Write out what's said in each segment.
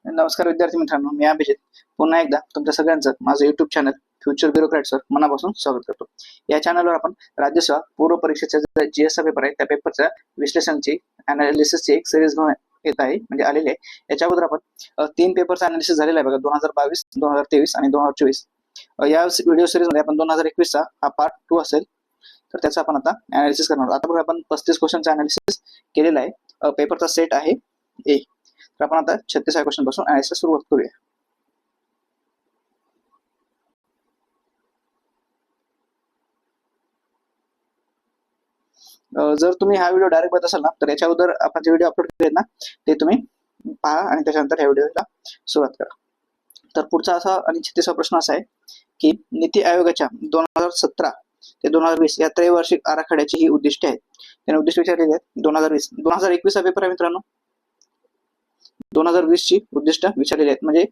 नमस्कार विद्यार्थी मित्रांनो, मी अभिजित पुन्हा एकदा तुमच्या सगळ्यांचं माझं युट्यूब चॅनल फ्युचर ब्युरोक्रॅट्सवर मनापासून स्वागत करतो. या चॅनलवर आपण राज्यसेवा पूर्व परीक्षेचा जीएसचा पेपर आहे त्या पेपरच्या विश्लेषणची अनालिसिसची एक सिरीज घेऊन येत आहे, म्हणजे आलेली आहे. याच्या अगोदर आपण 3 पेपरचा अनालिसिस झालेला आहे बघा, 2022, 2023 आणि 2024. या व्हिडिओ सिरीजमध्ये आपण 2021चा हा पार्ट 2 असेल, तर त्याचा आपण आता अनालिसिस करणार आहोत. आता बघा, आपण 35 क्वेश्चनचा अनालिसिस केलेला आहे. पेपरचा सेट आहे ए. तर आपण आता 36व्या क्वेश्चन पासून अनालिसिस सुरुवात करूया. जर तुम्ही हा व्हिडिओ डायरेक्ट बघत असाल ना, तर याच्या अगोदर आपण जे व्हिडिओ अपलोड केले ना ते तुम्ही पहा आणि त्याच्यानंतर या व्हिडिओला सुरुवात करा. तर पुढचा असा आणि 36वा प्रश्न असा आहे की नीती आयोगाच्या 2017 ते 2020 या त्रैवार्षिक आराखड्याची ही उद्दिष्टे आहेत. त्याने उद्दिष्ट विचारलेली आहेत 2020. 2021 चा पेपर आहे मित्रांनो. 2020 ची उद्दिष्ट विचारलेली आहेत, म्हणजे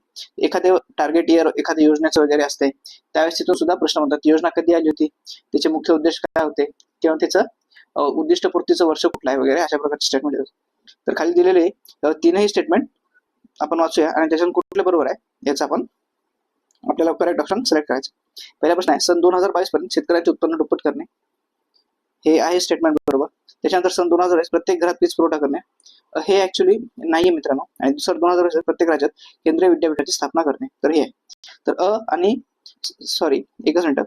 एखादे टार्गेट इयर एखाद्या योजनेचं वगैरे असते त्यावेळेस तिथून सुद्धा प्रश्न म्हणतात योजना कधी आली होती, त्याचे मुख्य उद्देश काय होते, किंवा त्याचं उद्दिष्ट पूर्तीचं वर्ष कुठलं आहे वगैरे अशा प्रकारचे स्टेटमेंट येतात. तर खाली दिलेले तीनही स्टेटमेंट आपण वाचूया आणि त्याच्यातून कुठलं बरोबर आहे याचा आपण आपल्याला करेक्ट ऑप्शन सिलेक्ट करायचं. पहिला प्रश्न आहे, सन 2022 पर्यंत शेतकऱ्याचे उत्पन्न दुप्पट करणे, हे आहे स्टेटमेंट बरोबर. त्याच्यानंतर सन 2020 प्रत्येक घरात वीज पुरवठा करणे, हे ऍक्च्युली नाहीये मित्रांनो. आणि दुसरं 2020 प्रत्येक राज्यात केंद्रीय विद्यापीठाची स्थापना करणे, तर हे आहे. तर आणि सॉरी एकच मिनिट,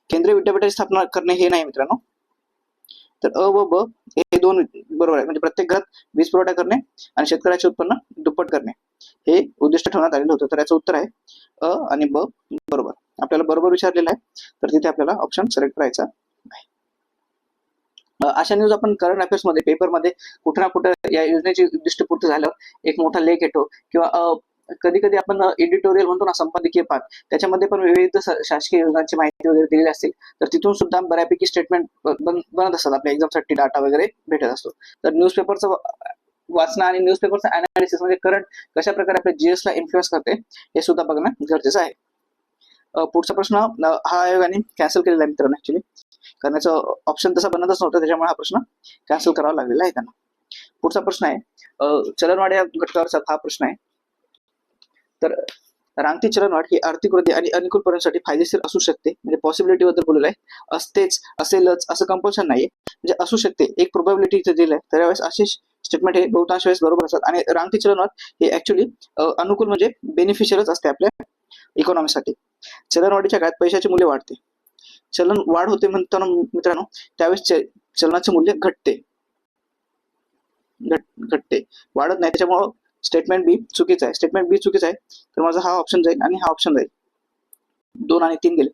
केंद्रीय विद्यापीठाची स्थापना करणे हे नाही मित्रांनो. तर व ब हे दोन बरोबर आहे, म्हणजे प्रत्येक घरात वीज पुरवठा करणे आणि शेतकऱ्याचे उत्पन्न दुप्पट करणे हे उद्दिष्ट ठेवण्यात आलेलं होतं. तर याचं उत्तर आहे आणि ब बरोबर. आपल्याला बरोबर विचारलेलं आहे, तर तिथे आपल्याला ऑप्शन सिलेक्ट करायचा आहे. अशा न्यूज आपण करंट अफेअर्स मध्ये पेपरमध्ये कुठे ना कुठे या योजनेची उद्दिष्ट पूर्ती झाल्यावर एक मोठा लेख येतो, किंवा कधी कधी आपण एडिटोरियल म्हणतो ना, संपादकीय पाठ, त्याच्यामध्ये पण विविध शासकीय योजनांची माहिती वगैरे दिलेली असतील, तर तिथून सुद्धा बऱ्यापैकी स्टेटमेंट बनत असतात. आपल्या एक्झामसाठी डाटा वगैरे भेटत असतो. तर न्यूजपेपरचं वाचणं आणि न्यूजपेपरचं अनालिसिस म्हणजे करंट कशा प्रकारे आपल्या जीएसला इन्फ्लुएन्स करते हे सुद्धा बघणं गरजेचं आहे. पुढचा प्रश्न हा आयोगाने कॅन्सल केलेला आहे मित्रांनो. ऍक्च्युली करण्याचं ऑप्शन तसा बनतच नव्हतं, त्याच्यामुळे हा प्रश्न कॅन्सल करावा लागलेला आहे त्यांना. पुढचा प्रश्न आहे चलनवाढ या घटकावरचा हा प्रश्न आहे. तर रांगती चलनवाढ ही आर्थिक वृद्धी आणि अनुकूल परिस्थितीसाठी फायदेशीर असू शकते, म्हणजे पॉसिबिलिटी बद्दल बोललेलं आहे. असतेच, असेलच असं कंपल्शन नाहीये, म्हणजे असू शकते, एक प्रोबॅबिलिटी इथे दिलंय. तर यावेळेस असे स्टेटमेंट हे बहुतांश वेळेस बरोबर असतात. आणि रांगती चलनवाढ हे ऍक्च्युली अनुकूल म्हणजे बेनिफिशियलच असते आपल्या इकॉनॉमीसाठी. चलनवाढीच्या काळात पैशाचे मूल्य वाढते, चलन वाढ होते म्हणताना मित्रांनो त्यावेळेस चलनाचे मूल्य घटते, वाढत नाही. त्याच्यामुळे स्टेटमेंट बी चुकीचं आहे. स्टेटमेंट बी चुकीचं आहे, तर माझा हा ऑप्शन जाईल आणि हा ऑप्शन जाईल. 2 आणि 3 गेले,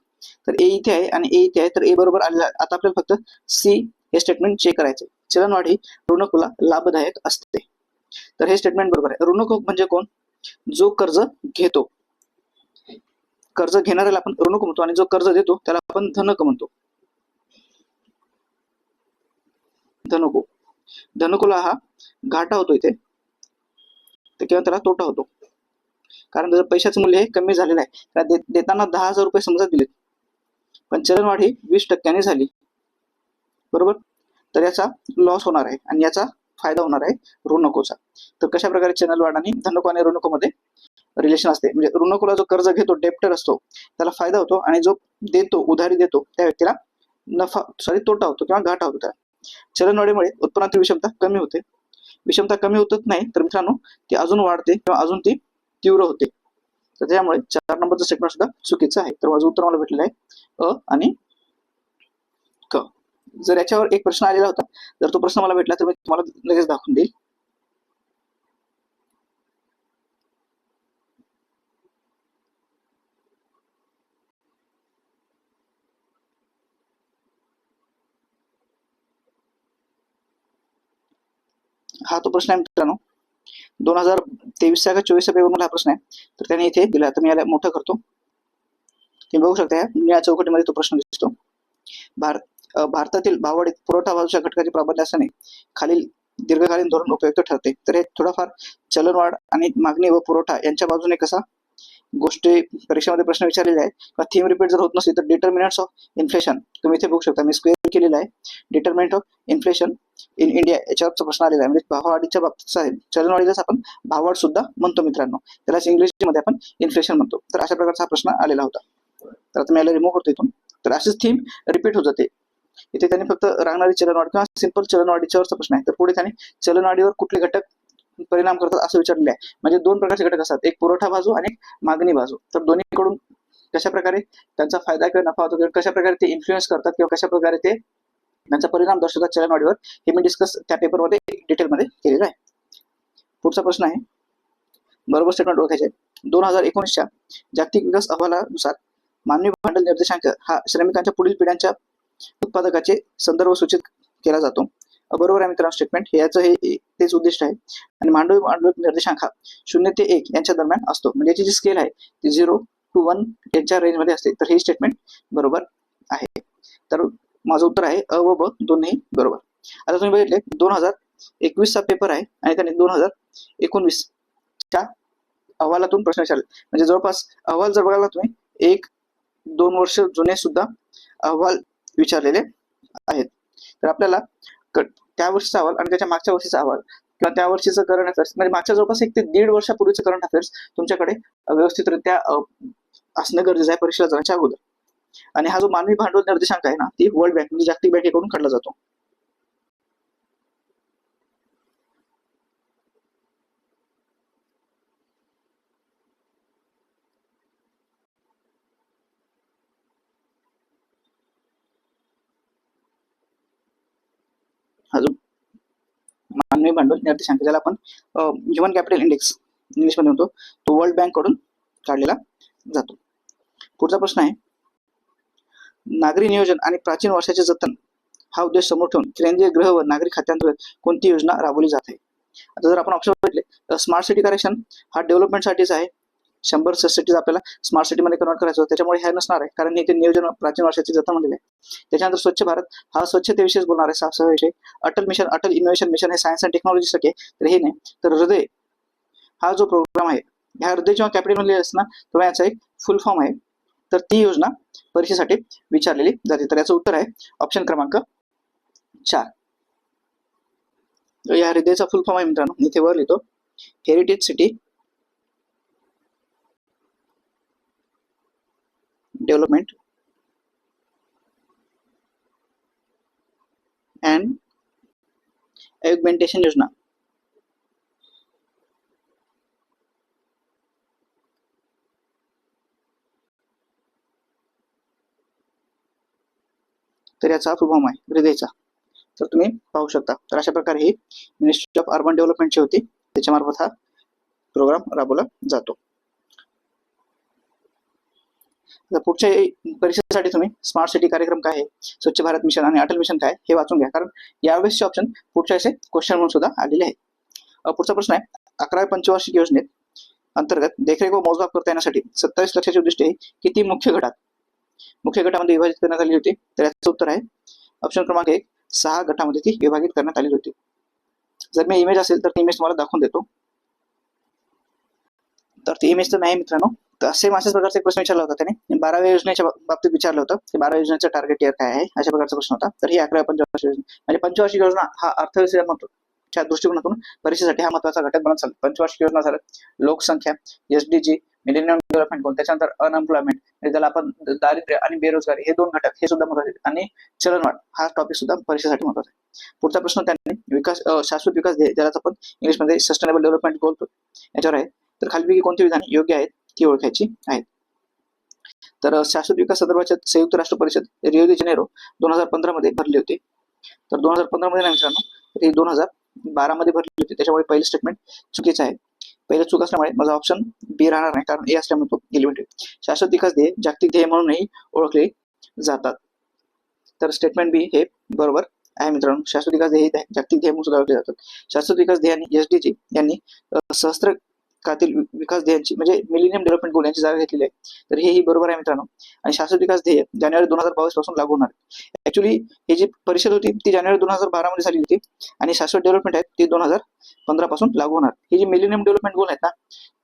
तर ए इथे आहे आणि ए इथे आहे, तर ए बरोबर आलेला आहे. आता आपल्याला फक्त सी हे स्टेटमेंट चेक करायचं. चलनवाढ ही ऋणकुला लाभदायक असते, तर हे स्टेटमेंट बरोबर आहे. ऋणक म्हणजे कोण? जो कर्ज घेतो. कर्ज घेणाऱ्याला आपण ऋणक म्हणतो आणि जो कर्ज देतो त्याला आपण धनक म्हणतो. धनुकुला हा घाटा होतो इथे, किंवा त्याला तोटा होतो, कारण त्याचं पैशाचं मूल्य हे कमी झालेलं आहे. त्याला देताना 10,000 रुपये समजा दिलेत, पण चलनवाढ ही 20% झाली, बरोबर. तर याचा लॉस होणार आहे आणि याचा फायदा होणार आहे ऋणकोचा. तर कशा प्रकारे चलनवाढ आणि धनको आणि ऋणकोमध्ये रिलेशन असते, म्हणजे ऋणकोला जो कर्ज घेतो, डेप्टर असतो, त्याला फायदा होतो, आणि जो देतो, उधारी देतो, त्या व्यक्तीला तोटा होतो किंवा घाटा होतो. त्या चलनवाढीमुळे उत्पन्नातील विषमता कमी होते. विषमता कमी होतच नाही तर मित्रांनो ती अजून वाढते किंवा अजून ती तीव्र होते. तर त्यामुळे 4 नंबरचं स्टेटमेंट सुद्धा चुकीचं आहे. तर माझं उत्तर मला भेटलेलं आहे आणि क. जर याच्यावर एक प्रश्न आलेला होता, जर तो प्रश्न मला भेटला तर मी तुम्हाला लगेच दाखवून देईल. हा तो प्रश्न आहे मित्रांनो, 2023 का 24 पेपरमध्ये हा प्रश्न आहे. तर त्याने इथे दिला, तर मी याला मोठं करतो. तुम्ही बघू शकता या चौकटीमध्ये तो प्रश्न दिसतो. भारतातील भाववाढीत पुरवठा बाजूच्या घटकाची प्राबल्य असल्याने खालील दीर्घकालीन धोरण उपयुक्त ठरते. तर हे थोडाफार चलनवाढ आणि मागणी व पुरवठा यांच्या बाजूने कसा गोष्टी परीक्षेमध्ये प्रश्न विचारलेले आहे. थीम रिपीट जर होत नसेल तर डिटर्मिनंट्स ऑफ इन्फ्लेशन तुम्ही इथे बघू शकता. मी स्क्वेअर केलेला आहे. Determinant of inflation in India याच्यावरचा प्रश्न आलेला आहे. म्हणजे भाववाढीच्या बाबतीत आहे. चलनवाढीलाच आपण भाववाढ सुद्धा म्हणतो मित्रांनो, त्यालाच इंग्लिशमध्ये आपण इन्फ्लेशन म्हणतो. तर अशा प्रकारचा हा प्रश्न आलेला होता. तर आता मी याला रिमूव्ह करतो इथून. तर अशीच थीम रिपीट होत जाते. इथे त्यांनी फक्त रांगणारी चलनवाढ किंवा सिंपल चलनवाढीच्यावरचा प्रश्न आहे. तर पुढे त्यांनी चलनवाढीवर कुठले घटक परिणाम करतात असं विचारलेलं आहे. म्हणजे दोन प्रकारचे घटक असतात, एक पुरवठा बाजू आणि एक मागणी बाजू. तर दोन्हीकडून कशा प्रकारे त्यांचा फायदा किंवा नफा होतो किंवा कशा प्रकारे ते इन्फ्लुएन्स करतात किंवा कशा प्रकारे ते त्यांचा परिणाम दर्शवतात चलनवाढीवर, हे मी डिस्कस त्या पेपरमध्ये डिटेलमध्ये केलेलं आहे. पुढचा प्रश्न आहे, बरोबर स्टेटमेंट ओळखायचे. 2019च्या जागतिक विकास अहवालानुसार मानवी भांडवल निर्देशांक हा श्रमिकांच्या पुढील पिढ्यांच्या उत्पादकाचे संदर्भ सूचित केला जातो. बरोबर आहे मित्रांनो स्टेटमेंट. याचं हे तेच उद्दिष्ट आहे. आणि मानवी भांडवल निर्देशांक हा 0 ते 1 यांच्या दरम्यान असतो. म्हणजे याची जी स्केल आहे ती 0 to 1 यांच्या रेंजमध्ये असते. तर हे स्टेटमेंट बरोबर आहे. तर माझं उत्तर आहे अ व ब दोन्ही बरोबर. आता तुम्ही बघितले 2021चा पेपर आहे आणि त्याने 2019च्या अहवालातून प्रश्न विचारले. म्हणजे जवळपास अहवाल जर बघायला तुम्ही 1-2 वर्ष जुने सुद्धा अहवाल विचारलेले आहेत. तर आपल्याला त्या वर्षीचा अहवाल आणि त्याच्या मागच्या वर्षीचा अहवाल किंवा त्या वर्षीचं करंट अफेअर्स म्हणजे मागच्या जवळपास 1 ते 1.5 वर्षापूर्वीचं करंट अफेअर्स तुमच्याकडे व्यवस्थितरित्या असणं गरजेचं आहे परीक्षेला जाण्याच्या अगोदर. आणि हा जो मानवी भांडवल निर्देशांक आहे ना, ती वर्ल्ड बँक म्हणजे जागतिक बँकेकडून काढला जातो. अजून मानवी भांडवल निर्देशांक ज्याला आपण ह्युमन कॅपिटल इंडेक्स इंग्लिशमध्ये म्हणतो, तो वर्ल्ड बँक कडून काढलेला जातो. पुढचा प्रश्न आहे, नागरी नियोजन आणि प्राचीन वर्षाचे जतन हा उद्देश समोर ठेवून केंद्रीय गृह व नागरी खात्यांतर्गत कोणती योजना राबवली जाते. आता जर आपण ऑप्शन बघितले, स्मार्ट सिटी करेक्शन हा डेव्हलपमेंटसाठीच आहे. 100 सिटीज आपल्याला स्मार्ट सिटीमध्ये कन्वर्ट करायचं, त्याच्यामुळे हे नसणार आहे कारण इथे नियोजन प्राचीन वर्षाचे जतन म्हणलेले आहे. त्याच्यानंतर स्वच्छ भारत हा स्वच्छतेविषयीच बोलणार आहे, साफसफाईविषयी. Atal mission, Atal innovation mission हे सायन्स अँड टेक्नॉलॉजीसाठी आहे, तर हे नाही. तर हृदय हा जो प्रोग्राम आहे, ह्या हृदय जेव्हा कॅपिटल मध्ये असणार तेव्हा याचा एक फुल फॉर्म आहे. तर ती योजना परीक्षेसाठी विचारलेली जाते. तर याचं उत्तर आहे ऑप्शन क्रमांक 4. या हृदयचा फुल फॉर्म आहे मित्रांनो, इथे वर लिहितो, heritage city development and augmentation योजना. तर याचा फुल फॉर्म आहे हृदयचा. तर तुम्ही पाहू शकता. तर अशा प्रकारे ही मिनिस्ट्री ऑफ अर्बन डेव्हलपमेंटची होती, त्याच्यामार्फत हा प्रोग्राम राबवला जातो. पुढच्या परीक्षेसाठी तुम्ही स्मार्ट सिटी कार्यक्रम काय आहे, स्वच्छ भारत मिशन आणि अटल मिशन काय हे वाचून घ्या, कारण यावेळेसचे ऑप्शन पुढच्या असे क्वेश्चन म्हणून सुद्धा आलेले आहे. पुढचा प्रश्न आहे, 11व्या पंचवार्षिक योजनेत अंतर्गत देखरेख व मोजमाप करता येण्यासाठी 27 लक्षाची उद्दिष्टे किती मुख्य गटामध्ये विभाजित करण्यात आली होती. तर याचं उत्तर आहे ऑप्शन क्रमांक 1, 6 गटामध्ये ती विभाजित करण्यात आली होती. जर मी इमेज असेल तर ती इमेज तुम्हाला दाखवून देतो. तर ती इमेज तर नाही मित्रांनो. तर सेम अशाच प्रकारचा प्रश्न विचारला होता त्याने 12व्या योजनेच्या बाबतीत विचारलं होतं की 12व्या योजनेचं टार्गेट इयर काय आहे, अशा प्रकारचा प्रश्न होता. तर ही 11व्या पंचवार्षिक योजना म्हणजे पंचवार्षिक योजना हा अर्थव्यवस्थेच्या दृष्टिकोनातून परीक्षेसाठी हा महत्वाचा घटक बनत चालला. पंचवार्षिक योजना झालं लोकसंख्या, SDG, मिलेनियम डेव्हलपमेंट गोल, त्याच्यानंतर अनएम्प्लॉयमेंट म्हणजे त्याला आपण दारिद्र्य आणि बेरोजगारी हे 2 घटक हे सुद्धा महत्वाचे, आणि चलनवाढ हा टॉपिक सुद्धा परीक्षेसाठी महत्वाचा आहे. पुढचा प्रश्न त्यांनी शाश्वत विकास ध्येय ज्याला आपण इंग्लिशमध्ये सस्टेनेबल डेव्हलपमेंट गोल याच्यावर आहे. तर खालीलपैकी कोणती विधाने योग्य आहेत ती ओळखायची आहेत. तर शाश्वत विकास संदर्भाच्या संयुक्त राष्ट्र परिषद रिओ दि जानेरो 2015 मध्ये भरली होती. तर 2015 मध्ये नाही मित्रांनो, ती 2012 मध्ये भरली होती. त्याच्यामुळे पहिलं स्टेटमेंट चुकीचं आहे. पहिलं चूक असल्यामुळे माझा ऑप्शन बी राहणार नाही, कारण ए असल्यामुळे तो एलिमेंट आहे. शाश्वत विकास ध्येय जागतिक ध्येय म्हणूनही ओळखले जातात. तर स्टेटमेंट बी हे बरोबर आहे मित्रांनो. शाश्वत विकास ध्येय जागतिक ध्येय म्हणून सुद्धा ओळखले जातात. शाश्वत विकास ध्येय आणि SDG यांनी सहस्त्रकातील विकास ध्येयांची म्हणजे मिलेनियम डेव्हलपमेंट गोल यांची जागा घेतलेली आहे. तर हेही बरोबर आहे मित्रांनो. आणि शाश्वत विकास ध्येय जानेवारी 2022 पासून लागू होणार आहे. ऍक्च्युली ही जी परिषद होती ती जानेवारी 2012 मध्ये झाली होती, आणि शाश्वत डेव्हलपमेंट आहे ती 2015 पासून लागू होणार. ही जी मिलेनियम डेव्हलपमेंट गोल आहेत ना,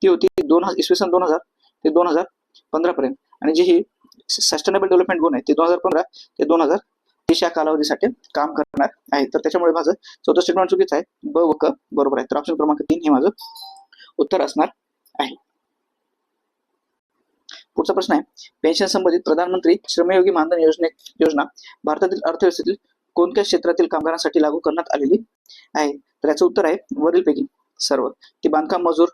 ती होती इसवी सन 2000 ते 2015 पर्यंत, आणि जी ही सस्टेनेबल डेव्हलपमेंट गोल आहे ते 2015 ते 2030 30 या कालावधीसाठी काम करणार आहे. तर त्याच्यामुळे माझं चौथं स्टेटमेंट चुकीचं आहे. ब व क बरोबर आहे. तर ऑप्शन क्रमांक 3 हे माझं उत्तर असणार आहे. पुढचा प्रश्न आहे, पेन्शन संबंधित प्रधानमंत्री श्रमयोगी मानधन योजना भारतातील अर्थव्यवस्थेतील कोणत्या क्षेत्रातील कामगारांसाठी लागू करण्यात आलेली आहे? तर याचं उत्तर आहे वरीलपैकी सर्व. ती बांधकाम मजूर,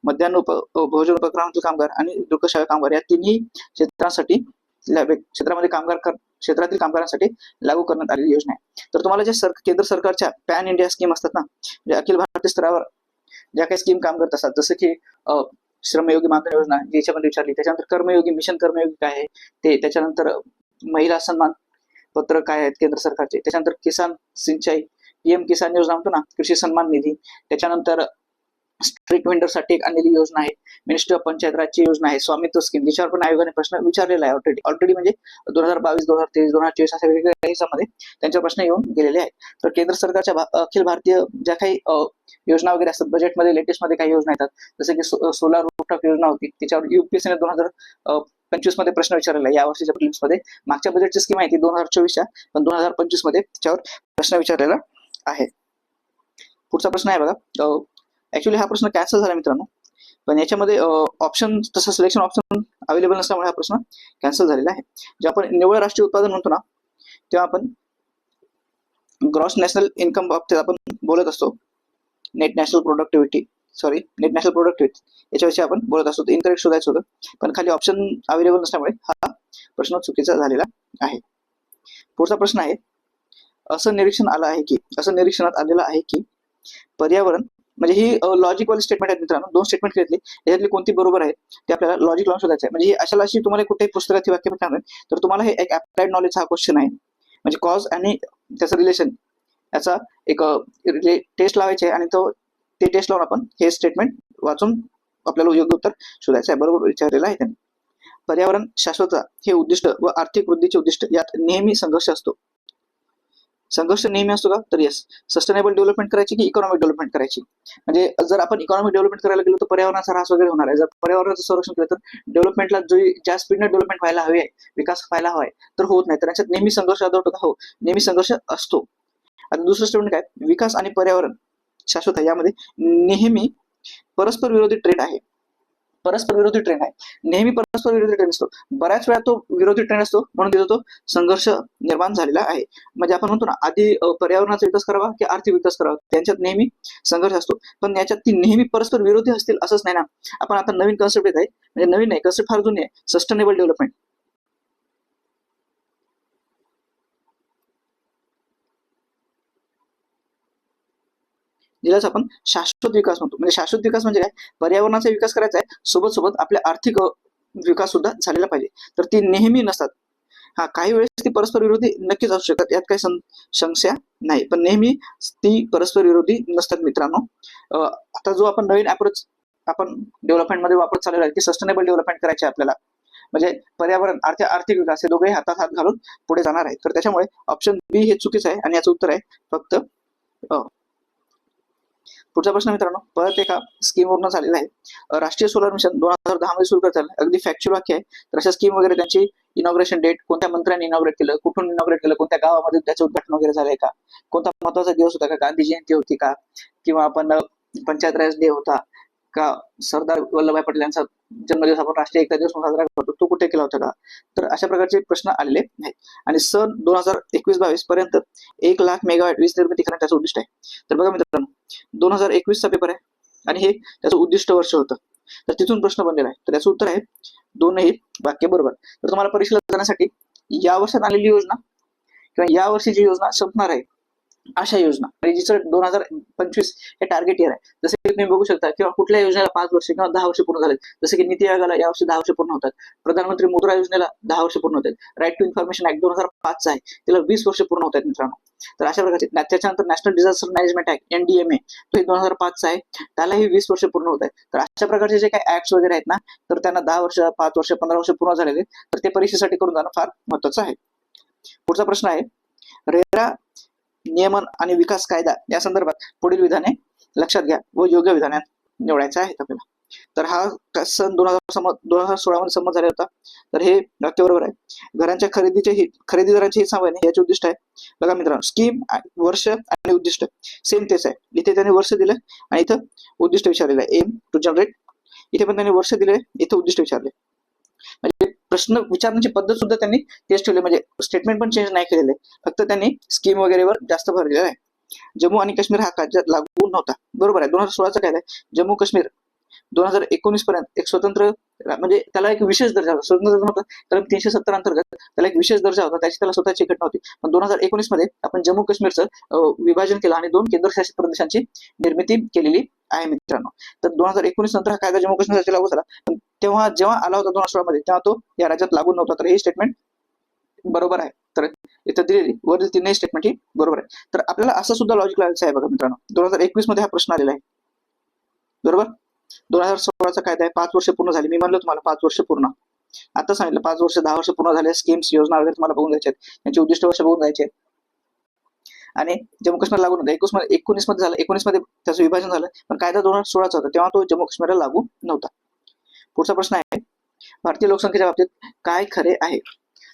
मध्यान्ह भोजन उपक्रमातील कामगार आणि दुग्धशाळा कामगार या तिन्ही क्षेत्रांसाठी क्षेत्रामध्ये क्षेत्रातील कामगारांसाठी लागू करण्यात आलेली योजना आहे. तर तुम्हाला ज्या केंद्र सरकारच्या पॅन इंडिया स्कीम असतात ना, म्हणजे अखिल भारतीय स्तरावर ज्या काही स्कीम काम करत असतात, जसं की श्रमयोगी मानधन योजना जी याच्यामध्ये विचारली, त्याच्यानंतर कर्मयोगी मिशन कर्मयोगी काय आहे ते, त्याच्यानंतर महिला सन्मान पत्र काय आहेत केंद्र सरकारचे, त्याच्यानंतर किसान सिंचाई पीएम किसान योजना म्हणतो ना, कृषी सन्मान निधी, त्याच्यानंतर स्ट्रीट वेंडर साठी एक आणलेली योजना आहे, मिनिस्ट्री ऑफ पंचायत राजची योजना आहे, स्वामित्व स्कीम, ज्याच्यावर पण आयोगाने प्रश्न विचारलेला आहे ऑलरेडी म्हणजे 2022, 2023, 2024 अशा वेगवेगळ्या ह्याच्यामध्ये त्यांच्या प्रश्न येऊन गेलेले आहेत. तर केंद्र सरकारच्या अखिल भारतीय ज्या काही योजना वगैरे असतात, बजेटमध्ये लेटेस्ट मध्ये काही योजना येतात, जसं की सोलार रूफटॉप योजना होती, त्याच्यावर युपीएससीने 2025 मध्ये प्रश्न विचारलेला आहे. या वर्षीच्या प्रिलिम्स मध्ये मागच्या बजेटची स्कीम आहे ती 2024च्या, पण 2025 मध्ये त्याच्यावर प्रश्न विचारलेला आहे. पुढचा प्रश्न आहे बघा, ऍक्च्युली हा प्रश्न कॅन्सल झाला मित्रांनो, पण याच्यामध्ये ऑप्शन तसं सिलेक्शन ऑप्शन अवेलेबल नसल्यामुळे हा प्रश्न कॅन्सल झालेला आहे. जेव्हा आपण निव्वळ राष्ट्रीय उत्पादन म्हणतो ना, तेव्हा आपण ग्रॉस नॅशनल इन्कम बाबतीत आपण बोलत असतो. नेट नॅशनल प्रोडक्टिव्हिटी याच्याविषयी आपण बोलत असतो. इनकरेक्ट शोधायचं होतं, पण खाली ऑप्शन अवेलेबल नसल्यामुळे हा प्रश्न चुकीचा झालेला आहे. पुढचा प्रश्न आहे, असं निरीक्षणात आलेलं आहे की पर्यावरण, म्हणजे ही लॉजिक वाली स्टेटमेंट आहेत मित्रांनो, 2 स्टेटमेंट घेतली, त्याच्यातली कोणती बरोबर आहे ते आपल्याला लॉजिक लावून शोधायचं आहे. म्हणजे अशी तुम्हाला कुठेही पुस्तकात वाक्य भेटणार नाही, तर तुम्हाला हे एक अप्लाइड नॉलेज हा क्वेश्चन आहे. म्हणजे कॉज आणि त्याचं रिलेशन याचा एक टेस्ट लावायचे आणि ते टेस्ट लावून आपण हे स्टेटमेंट वाचून आपल्याला योग्य उत्तर शोधायचं आहे. बरोबर विचारलेलं आहे त्यांनी. पर्यावरण शाश्वतता हे उद्दिष्ट व आर्थिक वृद्धीचे उद्दिष्ट यात नेहमी संघर्ष असतो. संघर्ष नेहमी असतो का? तर येस. सस्टेनेबल डेव्हलपमेंट करायची की इकॉनॉमिक डेव्हलपमेंट करायची? म्हणजे जर आपण इकॉनॉमिक डेव्हलपमेंट करायला गेलो तर पर्यावरणाचा ऱ्हास वगैरे होणार आहे. जर पर्यावरणाचं संरक्षण केलं तर डेव्हलपमेंटला ज्या स्पीडने डेव्हलपमेंट व्हायला हवी आहे, विकास व्हायला हवा आहे, तर होत नाही. तर याच्यात नेहमी संघर्ष आढळतो का? हो, नेहमी संघर्ष असतो. आता दुसरं स्टेटमेंट काय, विकास आणि पर्यावरण शाश्वत आहे, यामध्ये नेहमी परस्पर विरोधी ट्रेंड आहे. नेहमी परस्पर विरोधी ट्रेंड असतो. बऱ्याच वेळा तो विरोधी ट्रेंड असतो, म्हणून तिथं तो संघर्ष निर्माण झालेला आहे. म्हणजे आपण म्हणतो ना, आधी पर्यावरणाचा विकास करावा की आर्थिक विकास करावा, त्यांच्यात नेहमी संघर्ष असतो. पण याच्यात ती नेहमी परस्पर विरोधी असतील असंच नाही ना. आपण आता नवीन कन्सेप्ट येत आहे, म्हणजे नवीन नाही, कन्सेप्ट फार जुनी आहे, सस्टेनेबल डेव्हलपमेंट. ज्यालाच आपण शाश्वत विकास म्हणतो. म्हणजे शाश्वत विकास म्हणजे काय, पर्यावरणाचा विकास करायचा आहे, सोबत आपल्या आर्थिक विकास सुद्धा झालेला पाहिजे. तर ती नेहमी नसतात. हा, काही वेळेस ती परस्पर विरोधी नक्कीच असू शकतात, यात काही संशय नाही, पण नेहमी ती परस्पर विरोधी नसतात मित्रांनो. आता जो आपण नवीन अप्रोच आपण डेव्हलपमेंटमध्ये वापरत चाललेला आहे की सस्टेनेबल डेव्हलपमेंट करायचे आपल्याला, म्हणजे पर्यावरण आर्थिक विकास हे दोघेही हातात हात घालून पुढे जाणार आहे. तर त्याच्यामुळे ऑप्शन बी हे चुकीचं आहे आणि याचं उत्तर आहे फक्त पुढचा प्रश्न मित्रांनो, परत एका स्कीमवरून झालेला आहे. राष्ट्रीय सोलर मिशन 2010 मध्ये सुरू करण्यात आलं. अगदी फॅक्च्युअल वाक्य आहे. तर अशा स्कीम वगैरे त्यांची इनॉग्रेशन डेट, कोणत्या मंत्र्यांनी इनॉग्रेट केलं, कुठून इनॉग्रेट केलं, कोणत्या गावामध्ये त्याचं उद्घाटन वगैरे झालंय का, कोणता महत्वाचा दिवस होता का, गांधी जयंती होती का, किंवा आपण पंचायत राज डे होता का, सरदार वल्लभभाई पटेल यांचा जन्मदिवस आपण राष्ट्रीय एकता दिवस साजरा करतो, तो कुठे केला होता का. तर अशा प्रकारचे प्रश्न आलेले आहेत. आणि सन 2021-22 पर्यंत 1 लाख मेगावॅट वीज निर्मिती करण्याचं त्याचं उद्दिष्ट आहे. तर बघा मित्रांनो, 2021चा पेपर आहे आणि हे त्याचं उद्दिष्ट वर्ष होतं. तर तिथून प्रश्न बनलेला आहे. तर याचं उत्तर आहे दोनही वाक्य बरोबर. तर तुम्हाला परीक्षेला जाण्यासाठी या वर्षात आलेली योजना किंवा या वर्षी जी योजना संपणार आहे अशा योजना, म्हणजे जिचं 2025 हे टार्गेट इयर आहे, जसे की तुम्ही बघू शकता, किंवा कुठल्या योजनेला 5 वर्ष किंवा 10 वर्ष पूर्ण झाले, जसे की नीती आयोगाला यावर्षी 10 वर्ष पूर्ण होतात, प्रधानमंत्री मुद्रा योजनेला 10 वर्ष पूर्ण होतात, राईट टू इन्फॉर्मेशन ऍक्ट 2005 आहे, त्याला 20 वर्ष पूर्ण होत आहेत मित्रांनो. तर अशा प्रकारचे, त्याच्यानंतर national disaster management act NDMA तो 2005 आहे, त्यालाही 20 वर्ष पूर्ण होत आहेत. तर अशा प्रकारचे जे काही ऍक्ट्स वगैरे आहेत ना, तर त्यांना 10 वर्ष, 5 वर्ष, 15 वर्ष पूर्ण झालेले, तर ते परीक्षेसाठी करून जाणं फार महत्वाचं आहे. पुढचा प्रश्न आहे, रेरा नियमन आणि विकास कायदा या संदर्भात पुढील विधाने लक्षात घ्या व योग्य विधाने निवडायचे आहेत आपल्याला. तर हा सन 2016 मध्ये संमत झाला होता. तर हे वाक्य बरोबर आहे. घरांच्या खरेदीदारांचे हित सांभाळणे याचे उद्दिष्ट आहे. बघा मित्रांनो, स्कीम, वर्ष आणि उद्दिष्ट सेम तेच आहे. इथे त्यांनी वर्ष दिलं आणि इथं उद्दिष्ट विचारलेलं आहे, एम टू जनरेट. इथे पण त्यांनी वर्ष दिले, इथे उद्दिष्ट विचारले. म्हणजे प्रश्न विचारण्याची पद्धत सुद्धा त्यांनी तेच ठेवले, म्हणजे स्टेटमेंट पण चेंज नाही केलेले, फक्त त्यांनी स्कीम वगैरेवर जास्त भर दिलेला आहे. जम्मू आणि काश्मीर हा कायदा लागू नव्हता. बरोबर आहे. 2016चा कायदा आहे. जम्मू काश्मीर 2019 पर्यंत एक स्वतंत्र, म्हणजे त्याला एक विशेष दर्जा होता. स्वतंत्र नव्हता, कलम 370 अंतर्गत त्याला एक विशेष दर्जा होता, त्याची त्याला स्वतःची घटना होती. पण 2019 मध्ये आपण जम्मू काश्मीरचं विभाजन केलं आणि 2 केंद्रशासित प्रदेशांची निर्मिती केलेली आहे मित्रांनो. तर 2019 नंतर हा कायदा जम्मू काश्मीरसाठी लागू झाला. पण तेव्हा जेव्हा आला होता 2016 मध्ये, तेव्हा तो या राज्यात लागू नव्हता. तर हे स्टेटमेंट बरोबर आहे. तर इथं दिलेली वरील तीनही स्टेटमेंट ही बरोबर आहे. तर आपल्याला असं सुद्धा लॉजिक लावायचं आहे बघा मित्रांनो. 2021 मध्ये हा प्रश्न आलेला आहे. बरोबर. 2016चा कायदा आहे. 5 वर्ष पूर्ण झाली. मी म्हणलो तुम्हाला 5 वर्ष पूर्ण. आता सांगितलं 5 वर्ष, 10 वर्ष पूर्ण झाले. स्कीम्स, योजना वगैरे तुम्हाला बघून द्यायचे आहेत. त्यांची उद्दिष्ट वर्ष बघून द्यायचे. आणि जम्मू काश्मीर लागू नव्हता. 19 मध्ये झालं. 19 मध्ये त्याचं विभाजन झालं. पण कायदा 2016चा होता, तेव्हा तो जम्मू काश्मीरला लागू नव्हता. पुढचा प्रश्न आहे, भारतीय लोकसंख्येच्या बाबतीत काय खरे आहे?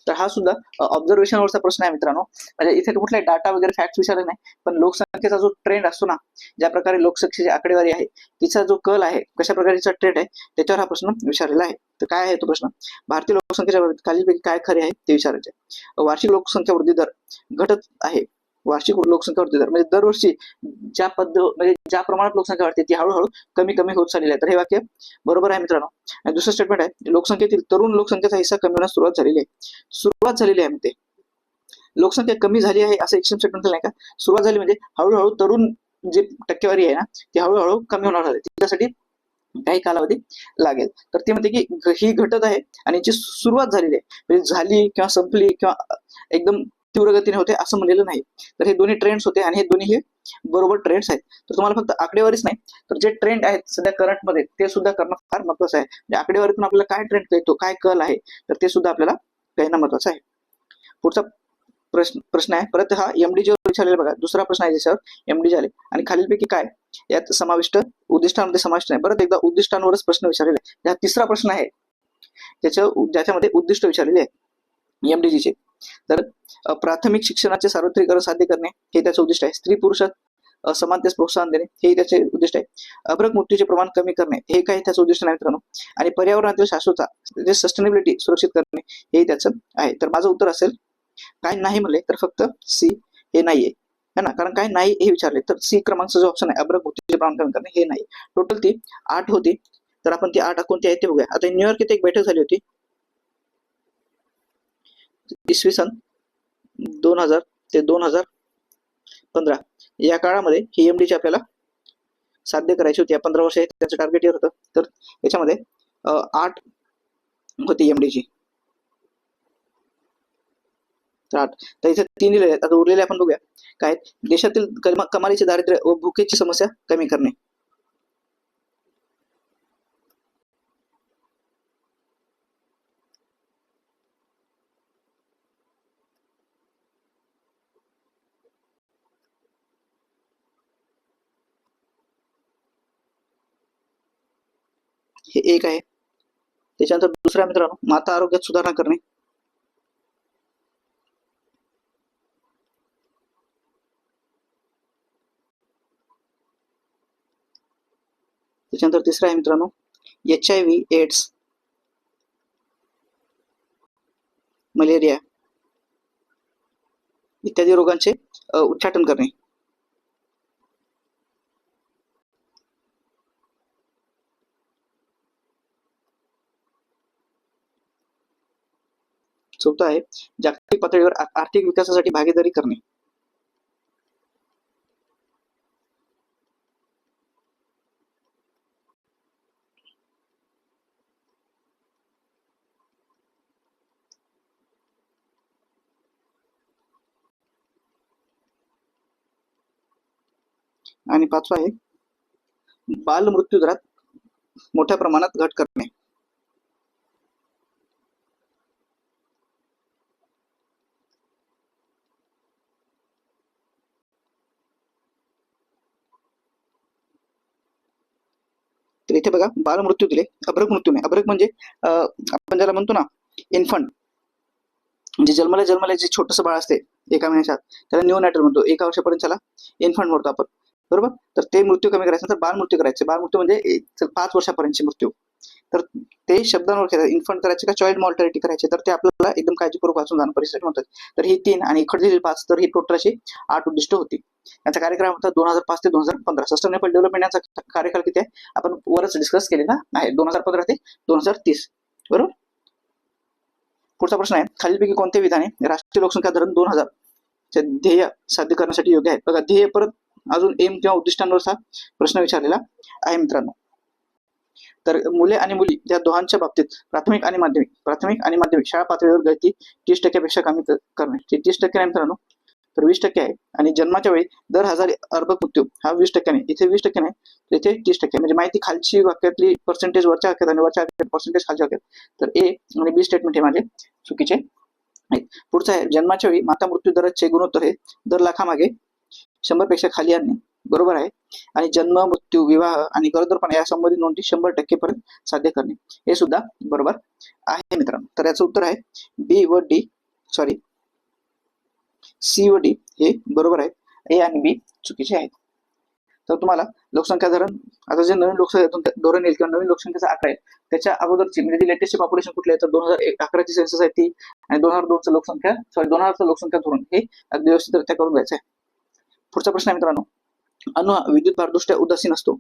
तर हा सुद्धा ऑब्झर्वेशन वरचा प्रश्न आहे मित्रांनो. म्हणजे इथे कुठलाही डाटा वगैरे फॅक्ट विचारले नाही, पण लोकसंख्येचा जो ट्रेंड असतो ना, ज्या प्रकारे लोकसंख्येची आकडेवारी आहे, तिचा जो कल आहे, कशा प्रकारचा ट्रेंड आहे, त्याच्यावर हा प्रश्न विचारलेला आहे. तर काय आहे तो प्रश्न? भारतीय लोकसंख्येच्या बाबतीत खालीलपैकी काय खरे आहे ते विचारायचे. वार्षिक लोकसंख्या वृद्धी दर घटत आहे. वार्षिक लोकसंख्या वृद्धी दर म्हणजे दरवर्षी म्हणजे ज्या प्रमाणात लोकसंख्या वाढते ती हळूहळू कमी कमी होत चाललेली आहे. तर हे वाक्य बरोबर आहे मित्रांनो. आणि दुसरं स्टेटमेंट आहे, लोकसंख्येतील तरुण लोकसंख्येचा हिस्सा कमी होण्यास सुरुवात झालेली आहे. म्हणते लोकसंख्या कमी झाली आहे असं एक्स्ट्रीम स्टेटमेंट नाही का. सुरुवात झाली म्हणजे हळूहळू तरुण जी टक्केवारी आहे ना, ती हळूहळू कमी होणार आहे. त्याच्यासाठी काही कालावधी लागेल. तर ते म्हणते की ही घटत आहे आणि याची सुरुवात झालेली आहे. म्हणजे झाली किंवा संपली किंवा एकदम तीव्र गतीने होते असं म्हणलेलं नाही. तर हे दोन्ही ट्रेंड्स होते आणि हे दोन्ही हे बरोबर ट्रेंड्स आहेत. तर तुम्हाला फक्त आकडेवारीच नाही, तर जे ट्रेंड आहेत सध्या करंट मध्ये ते सुद्धा करणं फार महत्वाचं आहे. म्हणजे आकडेवारीतून आपल्याला काय ट्रेंड कळतो, काय कल आहे, तर ते सुद्धा आपल्याला कळणं महत्वाचं आहे. पुढचा प्रश्न आहे परत हा एमडीजी वर विचारलेला बघा. दुसरा प्रश्न आहे ज्याच्यावर एमडीजी आले आणि खालीलपैकी काय यात समाविष्ट उद्दिष्टांमध्ये समाविष्ट नाही. परत एकदा उद्दिष्टांवरच प्रश्न विचारलेला आहे. हा तिसरा प्रश्न आहे ज्याच्यामध्ये उद्दिष्ट विचारलेले आहे एमडीजीचे. तर प्राथमिक शिक्षणाचे सार्वत्रिकरण साध्य करणे हे त्याचं उद्दिष्ट आहे. स्त्री पुरुष समानतेस प्रोत्साहन देणे हे त्याचे उद्दिष्ट आहे. अब्रक मृत्यूचे प्रमाण कमी करणे हे काही त्याचं उद्दिष्ट नाही मित्रांनो. आणि पर्यावरणातील शाश्वतता म्हणजे सस्टेनेबिलिटी सुरक्षित करणे हे त्याचं आहे. तर माझं उत्तर असेल काय नाही म्हणले तर फक्त सी हे नाहीये है ना. कारण काय नाही हे विचारले तर सी क्रमांकचा जो ऑप्शन आहे अब्रक मृत्यूचे प्रमाण कमी करणे हे नाही. टोटल ती 8 होती. तर आपण ती 8 कोणती आहेत ते बघूया. आता न्यूयॉर्क येथे एक बैठक झाली होती इसवी सन 2000 ते 2015 या काळामध्ये ही एमडीची आपल्याला साध्य करायची होती. 15 वर्ष त्याचं टार्गेट येत होतं. तर याच्यामध्ये 8 होती एमडीची. तर इथे 3 दिलेले आहेत. आता उरलेले आपण बघूया काय. देशातील कमालीचे दारिद्र्य व भुकेची समस्या कमी करणे. हे एक आहे. त्याच्यानंतर दुसरा मित्रांनो माता आरोग्यात सुधारणा करणे. त्याच्यानंतर तिसरा आहे मित्रांनो HIV, एड्स, मलेरिया इत्यादी रोगांचे उच्चाटन करणे. चौथा आहे जागतिक पातळीवर आर्थिक विकासासाठी भागीदारी करणे. आणि पाचवा आहे बाल मृत्यू दरात मोठ्या प्रमाणात घट करणे. इथे बघा बालमृत्यू दिले, अभ्रक मृत्यू नाही. अभ्रक म्हणजे आपण ज्याला म्हणतो ना इन्फंट, म्हणजे जन्मला जे छोटंसं बाळ असते 1 महिन्याच्या आत, त्याला न्यूनॅटल म्हणतो. 1 वर्षापर्यंत त्याला इन्फंट म्हणतो आपण, बरोबर. तर ते मृत्यू कमी करायचं तर बालमृत्यू करायचे. बालमृत्यू म्हणजे 5 वर्षापर्यंतचे मृत्यू. तर ते शब्दांवर करायचं, इन्फंट करायचे का चाइल्ड मॉर्टॅलिटी करायचे, तर ते आपल्याला एकदम काळजीपूर्वक वाचून जाणं परिस्थिती म्हणतात. तर ही 3 आणि इकडे 5, तर ही टोटल अशी 8 उद्दिष्ट होती. यांचा कार्यक्रम होता 2005 ते 2015. सस्टेनेबल डेव्हलपमेंट यांचा कार्यकाल किती आहे आपण वरच डिस्कस केलेला आहे, 2015 ते 2030, बरोबर. पुढचा प्रश्न आहे, खालीलपैकी कोणते विधाने राष्ट्रीय लोकसंख्या धोरण 2000 चे ध्येय साध्य करण्यासाठी योग्य आहेत. बघा ध्येय परत अजून एम किंवा उद्दिष्टांवरचा प्रश्न विचारलेला आहे मित्रांनो. तर मुले आणि मुली या दोघांच्या बाबतीत प्राथमिक आणि माध्यमिक शाळा पातळीवर गळती 30% पेक्षा कमी करणे. 30% नाही मित्रांनो, तर 20% आहे. आणि जन्माच्या वेळी दर 1000 अर्भक मृत्यू हा 20% नाही, इथे 20% नाही, तर इथे 30%. म्हणजे माहिती खालची वाक्यातली पर्सेंटेज वरच्या वाक्यात आणि वरच्या वाक्यात पर्सेंटेज खालच्या वाक्यात. तर ए आणि बी स्टेटमेंट हे माझे चुकीचे आहेत. पुढचा आहे, जन्माच्या वेळी माता मृत्यू दराचे गुणोत्तर हे दर लाखामागे 100 पेक्षा खाली आणणे, बरोबर आहे. आणि जन्म, मृत्यू, विवाह आणि गरोदरपणा या संबंधित नोंदी 100% पर्यंत साध्य करणे, हे सुद्धा बरोबर आहे मित्रांनो. तर याचं उत्तर आहे सी व डी हे बरोबर आहे. ए आणि बी चुकीचे आहेत. तर तुम्हाला लोकसंख्या धोरण, आता जे नवीन लोकसंख्या धोरण येईल किंवा नवीन लोकसंख्येचा आकडा आहे त्याच्या अगोदरची म्हणजे लेटेस्ट पॉप्युलेशन कुठले आहे तर 2011 ची सेन्सस आहे ती, आणि 2002 लोकसंख्या धोरण हे अगदी व्यवस्थितरित्या करून घ्यायचं आहे. पुढचा प्रश्न आहे मित्रांनो, अणु विद्युत भारदृष्ट्या उदासीन असतो.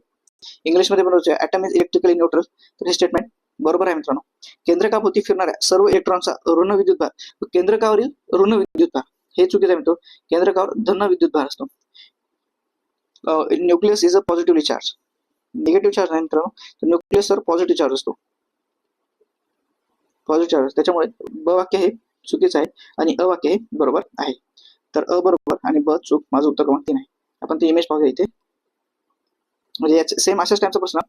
इंग्लिशमध्ये बनवायचं आहे ॲटम इज इलेक्ट्रिकली न्यूट्रल, तर हे स्टेटमेंट बरोबर आहे मित्रांनो. केंद्रकाभोवती फिरणाऱ्या सर्व इलेक्ट्रॉनचा ऋण विद्युत भार, केंद्रकावरील ऋण विद्युत भार हे चुकीचं आहे मित्र. केंद्रकावर धन विद्युत भार असतो. Nucleus is a positively charge, negative charge नाही मित्रांनो, तर न्यूक्लियसवर पॉझिटिव्ह चार्ज असतो, पॉझिटिव्ह चार्ज. त्याच्यामुळे ब वाक्य हे चुकीचं आहे आणि अ वाक्य हे बरोबर आहे. तर अ बरोबर आणि ब चूक, माझं उत्तर क्रमांक 3 आहे. आपण ती इमेज पाहूया इथे. म्हणजे सेम अशाच टाइमचा प्रश्न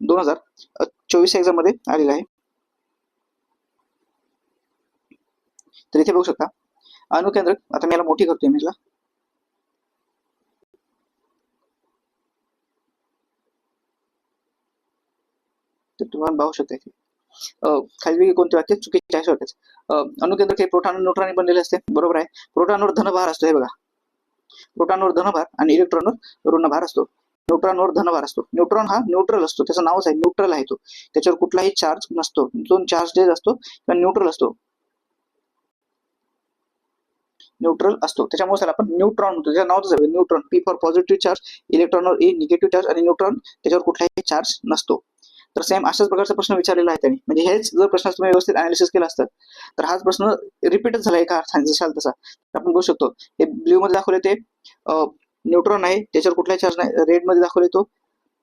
2024 एक्झाम मध्ये आलेला आहे. तर इथे बघू शकता अणुकेंद्रक, आता मी याला मोठी करतो इमेजला. तर तुम्हाला पाहू शकता इथे खाली कोणते वाक्य चुकीचे आहे वाक्याचे. अणुकेंद्रक हे प्रोटॉन आणि न्यूट्रॉनने बनलेले असते, बरोबर आहे. प्रोटॉनवर धनभार असतो, हे बघा प्रोटॉनवर धनभार आणि इलेक्ट्रॉनवर ऋणभार असतो. न्यूट्रॉनवर धनभार असतो. न्यूट्रॉन हा न्यूट्रल असतो, त्याचं नावच आहे न्यूट्रल आहे तो, त्याच्यावर कुठलाही चार्ज नसतो, जो चार्ज असतो किंवा न्यूट्रल असतो, न्यूट्रल असतो. त्याच्यामुळे त्याला आपण न्यूट्रॉन म्हणतो, त्याचं नावच आहे neutron. P for positive charge, इलेक्ट्रॉनवर ए निगेटिव्ह चार्ज आणि न्यूट्रॉन त्याच्यावर कुठलाही चार्ज नसतो. तर सेम अशाच प्रकारचा प्रश्न विचारलेला आहे त्यांनी. म्हणजे हेच जर प्रश्न तुम्ही व्यवस्थित अनालिसिस केला असतं तर हाच प्रश्न रिपीटच झाला एका अर्थाने जशाल तसा. आपण बघू शकतो हे ब्ल्यू मध्ये दाखवले ते न्यूट्रॉन आहे, त्याच्यावर कुठलाही चार्ज नाही. रेड मध्ये दाखवले तो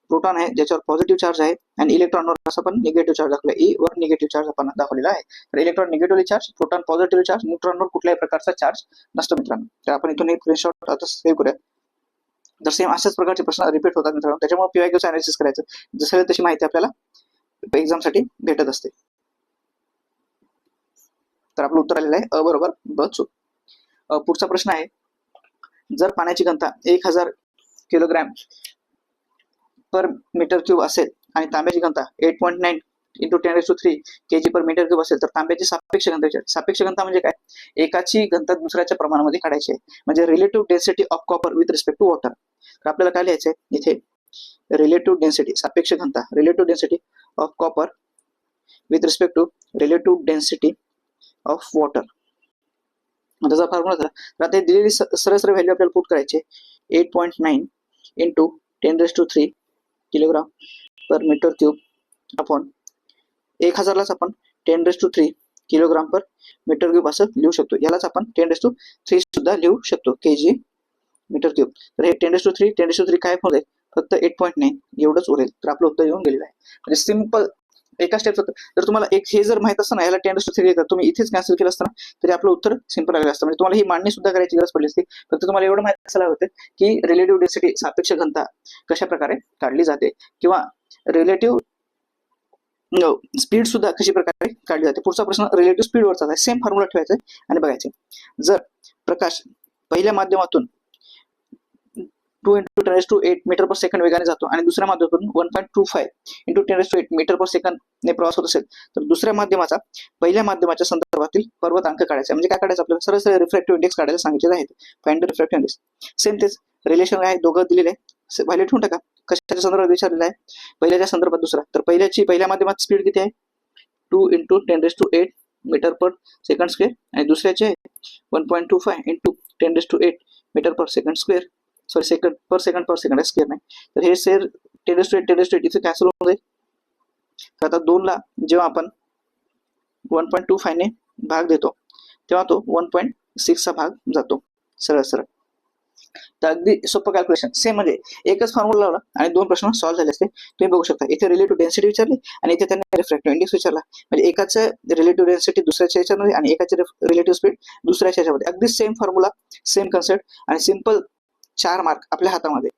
प्रोटॉन आहे ज्याच्यावर पॉझिटिव्ह चार्ज आहे, आणि इलेक्ट्रॉनवर असं पण निगेटिव्ह चार्ज दाखवला, ई वर निगेटिव्ह चार्ज आपण दाखवलेला आहे. तर electron negatively charge, proton positive charge, न्यूट्रॉनवर कुठल्याही प्रकारचा चार्ज नसतो मित्रांनो. तर आपण इथून एक स्क्रीनशॉट आता सेव्ह करूया. तर सेम अशाच प्रकारचे प्रश्न रिपीट होतात मित्रांनो, त्याच्यामुळे पीवायक्यूचं अनालिसिस करायचं, जसं तशी माहिती आपल्याला एक्झाम साठी भेटत असते. तर आपलं उत्तर आलेलं आहे अ बरोबर ब चूक. पुढचा प्रश्न आहे, जर पाण्याची घनता 1000 किलोग्रॅम पर मीटर क्यूब असेल आणि तांब्याची घनता 8.9 इंटू 10³ kg पर मीटर क्यूब असेल तर तांब्याची सापेक्ष घनता विचार. सापेक्ष घनता म्हणजे काय, एकाची घनता दुसऱ्याच्या प्रमाणामध्ये काढायची आहे, म्हणजे relative density of copper with respect to water. तर आपल्याला काय लिहायचं आहे इथे, रिलेटिव्ह डेन्सिटी सापेक्ष घनता, relative density of copper with respect to relative density of water. त्याचा फॉर्म्युला झाला. तर आता दिलेली सरळ व्हॅल्यू आपल्याला पुट करायची, 8.9 इंटू 10³ किलोग्राम पर मीटर क्यूब अपॉन 1000लाच आपण 10³ किलोग्राम पर मीटर क्यूब असं लिहू शकतो. यालाच आपण 10³ सुद्धा लिहू शकतो, kg मीटर क्यूब. तर हे 10³ काय होईल, फक्त 8.9 एवढंच उरेल. तर आपलं उत्तर येऊन गेलेलं आहे. म्हणजे सिंपल एका स्टेप होतं. जर तुम्हाला एक हे जर माहित असतं ना, याला 10³ येतात, तुम्ही इथेच कॅन्सल केलं असतं ना, तरी आपलं उत्तर सिंपल आलेलं असतं. म्हणजे तुम्हाला ही मांडणी सुद्धा करायची गरज पडली असती. फक्त तुम्हाला एवढं माहिती असायला होतं की रिलेटिव्ह डेन्सिटी सापेक्ष घनता कशा प्रकारे काढली जाते, किंवा रिलेटिव्ह स्पीड सुद्धा कशी प्रकारे काढली जाते. पुढचा प्रश्न रिलेटिव्ह स्पीड वरचा आहे. सेम फॉर्म्युला ठेवायचा आणि बघायचे. जर प्रकाश पहिल्या माध्यमातून 2 × 10⁸ मीटर पर सेकंड वेगाने जातो आणि दुसऱ्या माध्यमातून 1.25 × 10⁸ मीटर पर सेकंड ने प्रवास होत असेल तर दुसऱ्या माध्यमाचा पहिल्या माध्यमाच्या संदर्भातील पर्वतांक काढायचा. म्हणजे काय काढायचं आपल्याला, सरळ सरळ रिफ्रॅक्टिव्ह इंडेक्स काढायला सांगितलेलं आहे. Find the refractive index. Same तेच रिलेशन आहे, दोघं दिलेले आहे, व्हॅल्यू ठेवून टाका. कशाच्या संदर्भात विचारलेलं आहे, पहिल्याच्या संदर्भात दुसरा. तर पहिल्या माध्यमात स्पीड किती आहे, 2 × 10⁸ मीटर पर सेकंड स्क्वेअर आणि दुसऱ्याचे 1.25 × 10⁸ मीटर पर सेकंड स्क्वेअर, सॉरी सेकंड पर सेकंड स्क्वेअर नाही. तर हे शेअर 10⁸ इथे कॅन्सल होऊन जाईल. तर आता 2 ला जेव्हा आपण 1.25 ने भाग देतो तेव्हा तो 1.6 चा भाग जातो सरळ सरळ. तर अगदी सोपं कॅल्क्युलेशन, सेम म्हणजे एकच फॉर्म्युला लावला आणि 2 प्रश्न सॉल्व्ह झाले असते. तुम्ही बघू शकता इथे रिलेटिव्ह डेन्सिटी विचारली आणि इथे त्यांनी रिफ्रॅक्टिव्ह इंडेक्स विचारला. म्हणजे एकाचं रिलेटिव्ह डेन्सिटी दुसऱ्याच्या ह्याच्यामध्ये आणि एकाचे रिलेटिव्ह स्पीड दुसऱ्याच्या ह्याच्यामध्ये. अगदी सेम फॉर्म्युला, सेम कन्सेप्ट आणि सिंपल 4 मार्क आपल्या हातामध्ये.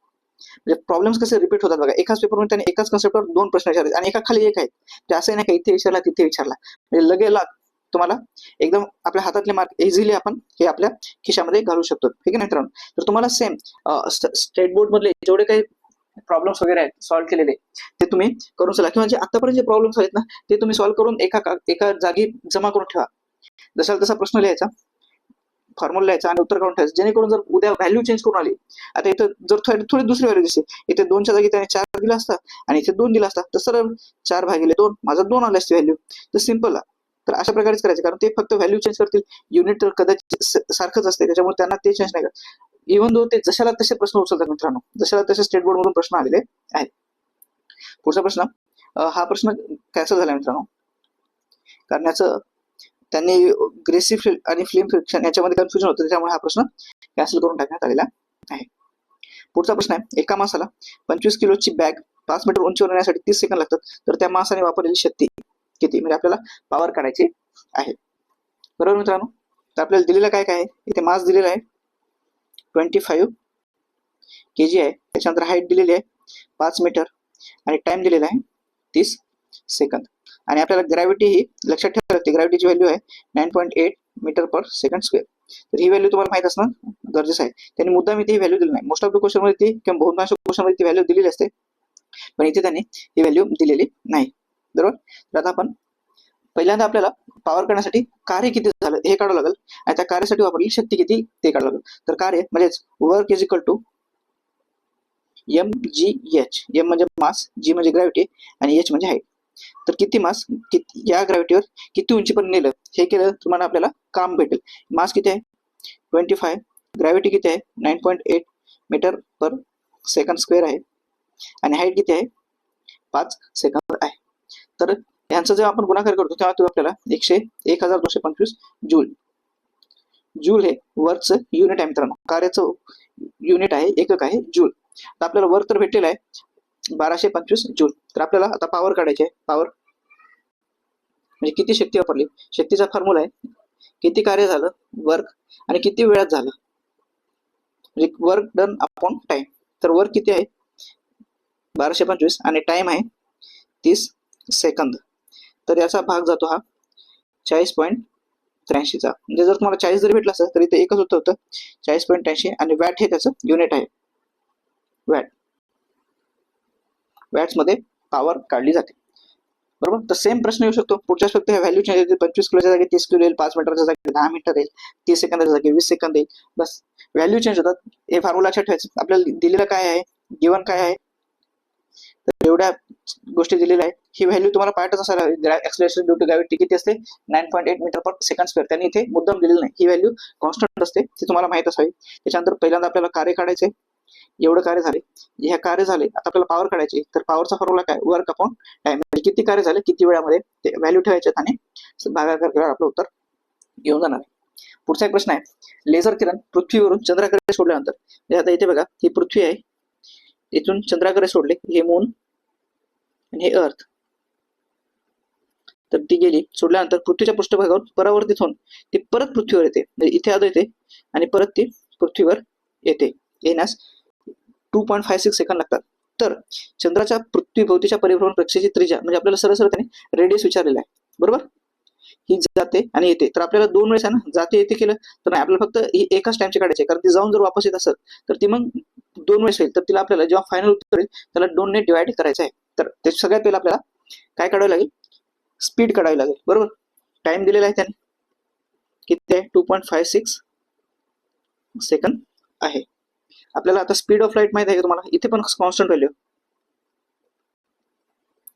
म्हणजे प्रॉब्लेम्स कसे रिपीट होतात बघा, एकाच पेपरमध्ये त्यांनी एकाच कन्सेप्टवर 2 प्रश्न विचारले आणि एका खाली एक आहेत. ते असं नाही का इथे विचारला तिथे विचारला, म्हणजे लगेच तुम्हाला एकदम आपल्या हातातले मार्क इझिली आपण हे आपल्या खिशामध्ये घालू शकतो. ठीक आहे ना मित्रांनो. तर तुम्हाला सेम स्टेट बोर्ड मधले जेवढे काही प्रॉब्लेम्स वगैरे आहेत सॉल्व्ह केलेले ते तुम्ही करून चला, किंवा जे आतापर्यंत जे प्रॉब्लेम्स आहेत ना ते तुम्ही सॉल्व्ह करून एका जागी जमा करून ठेवा. जसा तसा प्रश्न लिहायचा, फॉर्म्युला लिहायचा आणि उत्तर काढून ठेवायचं, जेणेकरून जर उद्या व्हॅल्यू चेंज करून आली, आता इथं जर थोडी दुसरी व्हॅल्यू दिसते, इथे 2च्या जागी त्याने 4 दिला असता आणि इथे 2 दिला असता, तर सरळ 4/2 माझा 2 आला असते व्हॅल्यू. तर सिंपल. तर अशा प्रकारेच करायचं, कारण ते फक्त व्हॅल्यू चेंज करतील, युनिट तर कदाचित सारखंच असते, त्याच्यामुळे त्यांना ते चेंज नाही करत. इव्हन दो ते जशाला तसे प्रश्न उचलतात मित्रांनो, जशाला तसे स्टेट बोर्ड मधून प्रश्न आलेले आहेत. पुढचा प्रश्न, हा प्रश्न कॅन्सल झाला मित्रांनो, कारण याचं त्यांनी ग्रेसी आणि फिल्म फ्रिक्शन याच्यामध्ये कन्फ्युजन होतं, त्याच्यामुळे हा प्रश्न कॅन्सल करून टाकण्यात आलेला आहे. पुढचा प्रश्न आहे, एका मासाला 25 किलोची बॅग 5 मीटर उंचीवर नेण्यासाठी 30 सेकंद लागतात, तर त्या मासाने वापरलेली शक्ती किती, म्हणजे आपल्याला पॉवर काढायची आहे. बरोबर मित्रांनो. तर आपल्याला दिलेलं काय काय आहे, इथे मास दिलेला आहे 25 kg आहे, त्याच्यानंतर हाईट दिलेली आहे 5 मीटर आणि टाइम दिलेला आहे 30 सेकंद. आणि आपल्याला ग्रॅव्हिटी ही लक्षात ठेवावी लागते, ग्रॅव्हिटीची व्हॅल्यू आहे 9.8 मीटर पर सेकंड स्क्वेअर. तर ही व्हॅल्यू तुम्हाला माहित असणं गरजेचं आहे. त्यांनी मुद्दाम इथे ही व्हॅल्यू दिली नाही. मोस्ट ऑफ द क्वेश्चन मध्ये ती किंवा बहुतांश क्वेश्चन मध्ये ती व्हॅल्यू दिलेली असते, पण इथे त्यांनी ही व्हॅल्यू दिलेली नाही. बरोबर. तर आता आपण पहिल्यांदा आपल्याला पॉवर करण्यासाठी कार्य किती झालं हे काढावं लागेल आणि त्या कार्यासाठी वापरलेली शक्ती किती ते काढावं लागेल. तर कार्य म्हणजेच work is equal to mgh. m म्हणजे मास, g म्हणजे ग्रॅव्हिटी आणि h म्हणजे हाईट. तर किती मास या ग्रॅव्हिटीवर किती उंचीपर्यंत नेलं हे केलं तुम्हाला आपल्याला काम भेटेल. मास किती आहे 25, ग्रॅव्हिटी किती आहे 9.8 मीटर पर सेकंड स्क्वेअर आहे आणि हाईट किती आहे 5 सेकंद आहे. तर यांचा जेव्हा आपण गुणाकार करतो तेव्हा तो आपल्याला 1225 जूल. जूल हे वर्कचं युनिट आहे मित्रांनो, कार्याचं युनिट आहे, एकक आहे जूल. तर आपल्याला वर्क तर भेटलेलं आहे 1225 जूल. तर आपल्याला आता पॉवर काढायची आहे. पॉवर म्हणजे किती शक्ती वापरली, शक्तीचा फॉर्म्युला आहे किती कार्य झालं वर्क आणि किती वेळात झालं, म्हणजे वर्क डन अपॉन टाइम. तर वर्क किती आहे 1225 आणि टाइम आहे 30 सेकंद. तर याचा भाग जातो हा 40.83 चा. म्हणजे जर तुम्हाला 40 जरी भेटला असेल तरी ते एकच उत्तर होतं 40.83 आणि वॅट हे त्याचं युनिट आहे. वॅट्स मध्ये पॉवर काढली जाते. बरोबर. तर सेम प्रश्न येऊ शकतो पुढच्या, फक्त व्हॅल्यू चेंज होते, 25 किलोच्या जागी 30 किलो येईल, 5 मीटरच्या जागी 10 मीटर येईल, 30 सेकंदाच्या जागी 20 सेकंद येईल. बस व्हॅल्यू चेंज होतात. हे फॉर्म्युला लक्षात ठेवायचं. आपल्याला दिलेलं काय आहे, गिवन काय आहे, तर एवढ्या गोष्टी दिलेल्या आहेत. ही व्हॅल्यू तुम्हाला पाठच असायला, एक्सेलरेशन ड्यू टू ग्रॅव्हिटी किती असते 9.8 मीटर पर सेकंड स्क्वेअर. त्यांनी इथे मुद्दाम दिलेलं नाही, ही व्हॅल्यू कॉन्स्टंट असते, ती तुम्हाला माहित असावी. त्याच्यानंतर पहिल्यांदा आपल्याला कार्य काढायचे, एवढं कार्य झाले, हे कार्य झाले, आता आपल्याला पॉवर काढायची. तर पॉवरचा फॉर्म्युला काय, वर्क अपॉन टाइम, म्हणजे किती कार्य झाले किती वेळामध्ये ते व्हॅल्यू ठेवायचे आणि भागाकार केल्यावर आपलं उत्तर येऊन जाणार आहे. पुढचा एक प्रश्न आहे, लेझर किरण पृथ्वीवरून चंद्राकडे सोडल्यानंतर, आता इथे बघा ही पृथ्वी आहे, इथून चंद्राकडे सोडले, हे मून आणि हे अर्थ. तर ती गेली, सोडल्यानंतर पृथ्वीच्या पृष्ठभागावर परावर्तित होऊन ती परत पृथ्वीवर येते, म्हणजे इथे आद येते आणि परत ती पृथ्वीवर येते. येण्यास 2.56 सेकंद लागतात. तर चंद्राच्या पृथ्वीभोवतीच्या परिभ्रमण कक्षेची त्रिज्या, म्हणजे आपल्याला सरळ सरळ त्याने रेडियस विचारलेला आहे. बरोबर. ही जाते आणि येते, तर आपल्याला 2 वेळेस आहे ना, जाते येते केलं तर नाही, आपल्याला फक्त ही एकाच टाइमची काढायची, कारण ती जाऊन जर वापस येत असेल तर ती मग 2 वेळेस होईल तर तिला आपल्याला जेव्हा फायनल उत्तर येईल त्याला 2 ने डिवाइड करायचं आहे. तर ते सगळ्यात पहिला आपल्याला काय काढावं लागेल, स्पीड काढावी लागेल. बरोबर, टाइम दिलेला आहे त्याने किती आहे, 2.56 सेकंद आहे. आपल्याला आता स्पीड ऑफ लाईट माहिती आहे का तुम्हाला, इथे पण constant value.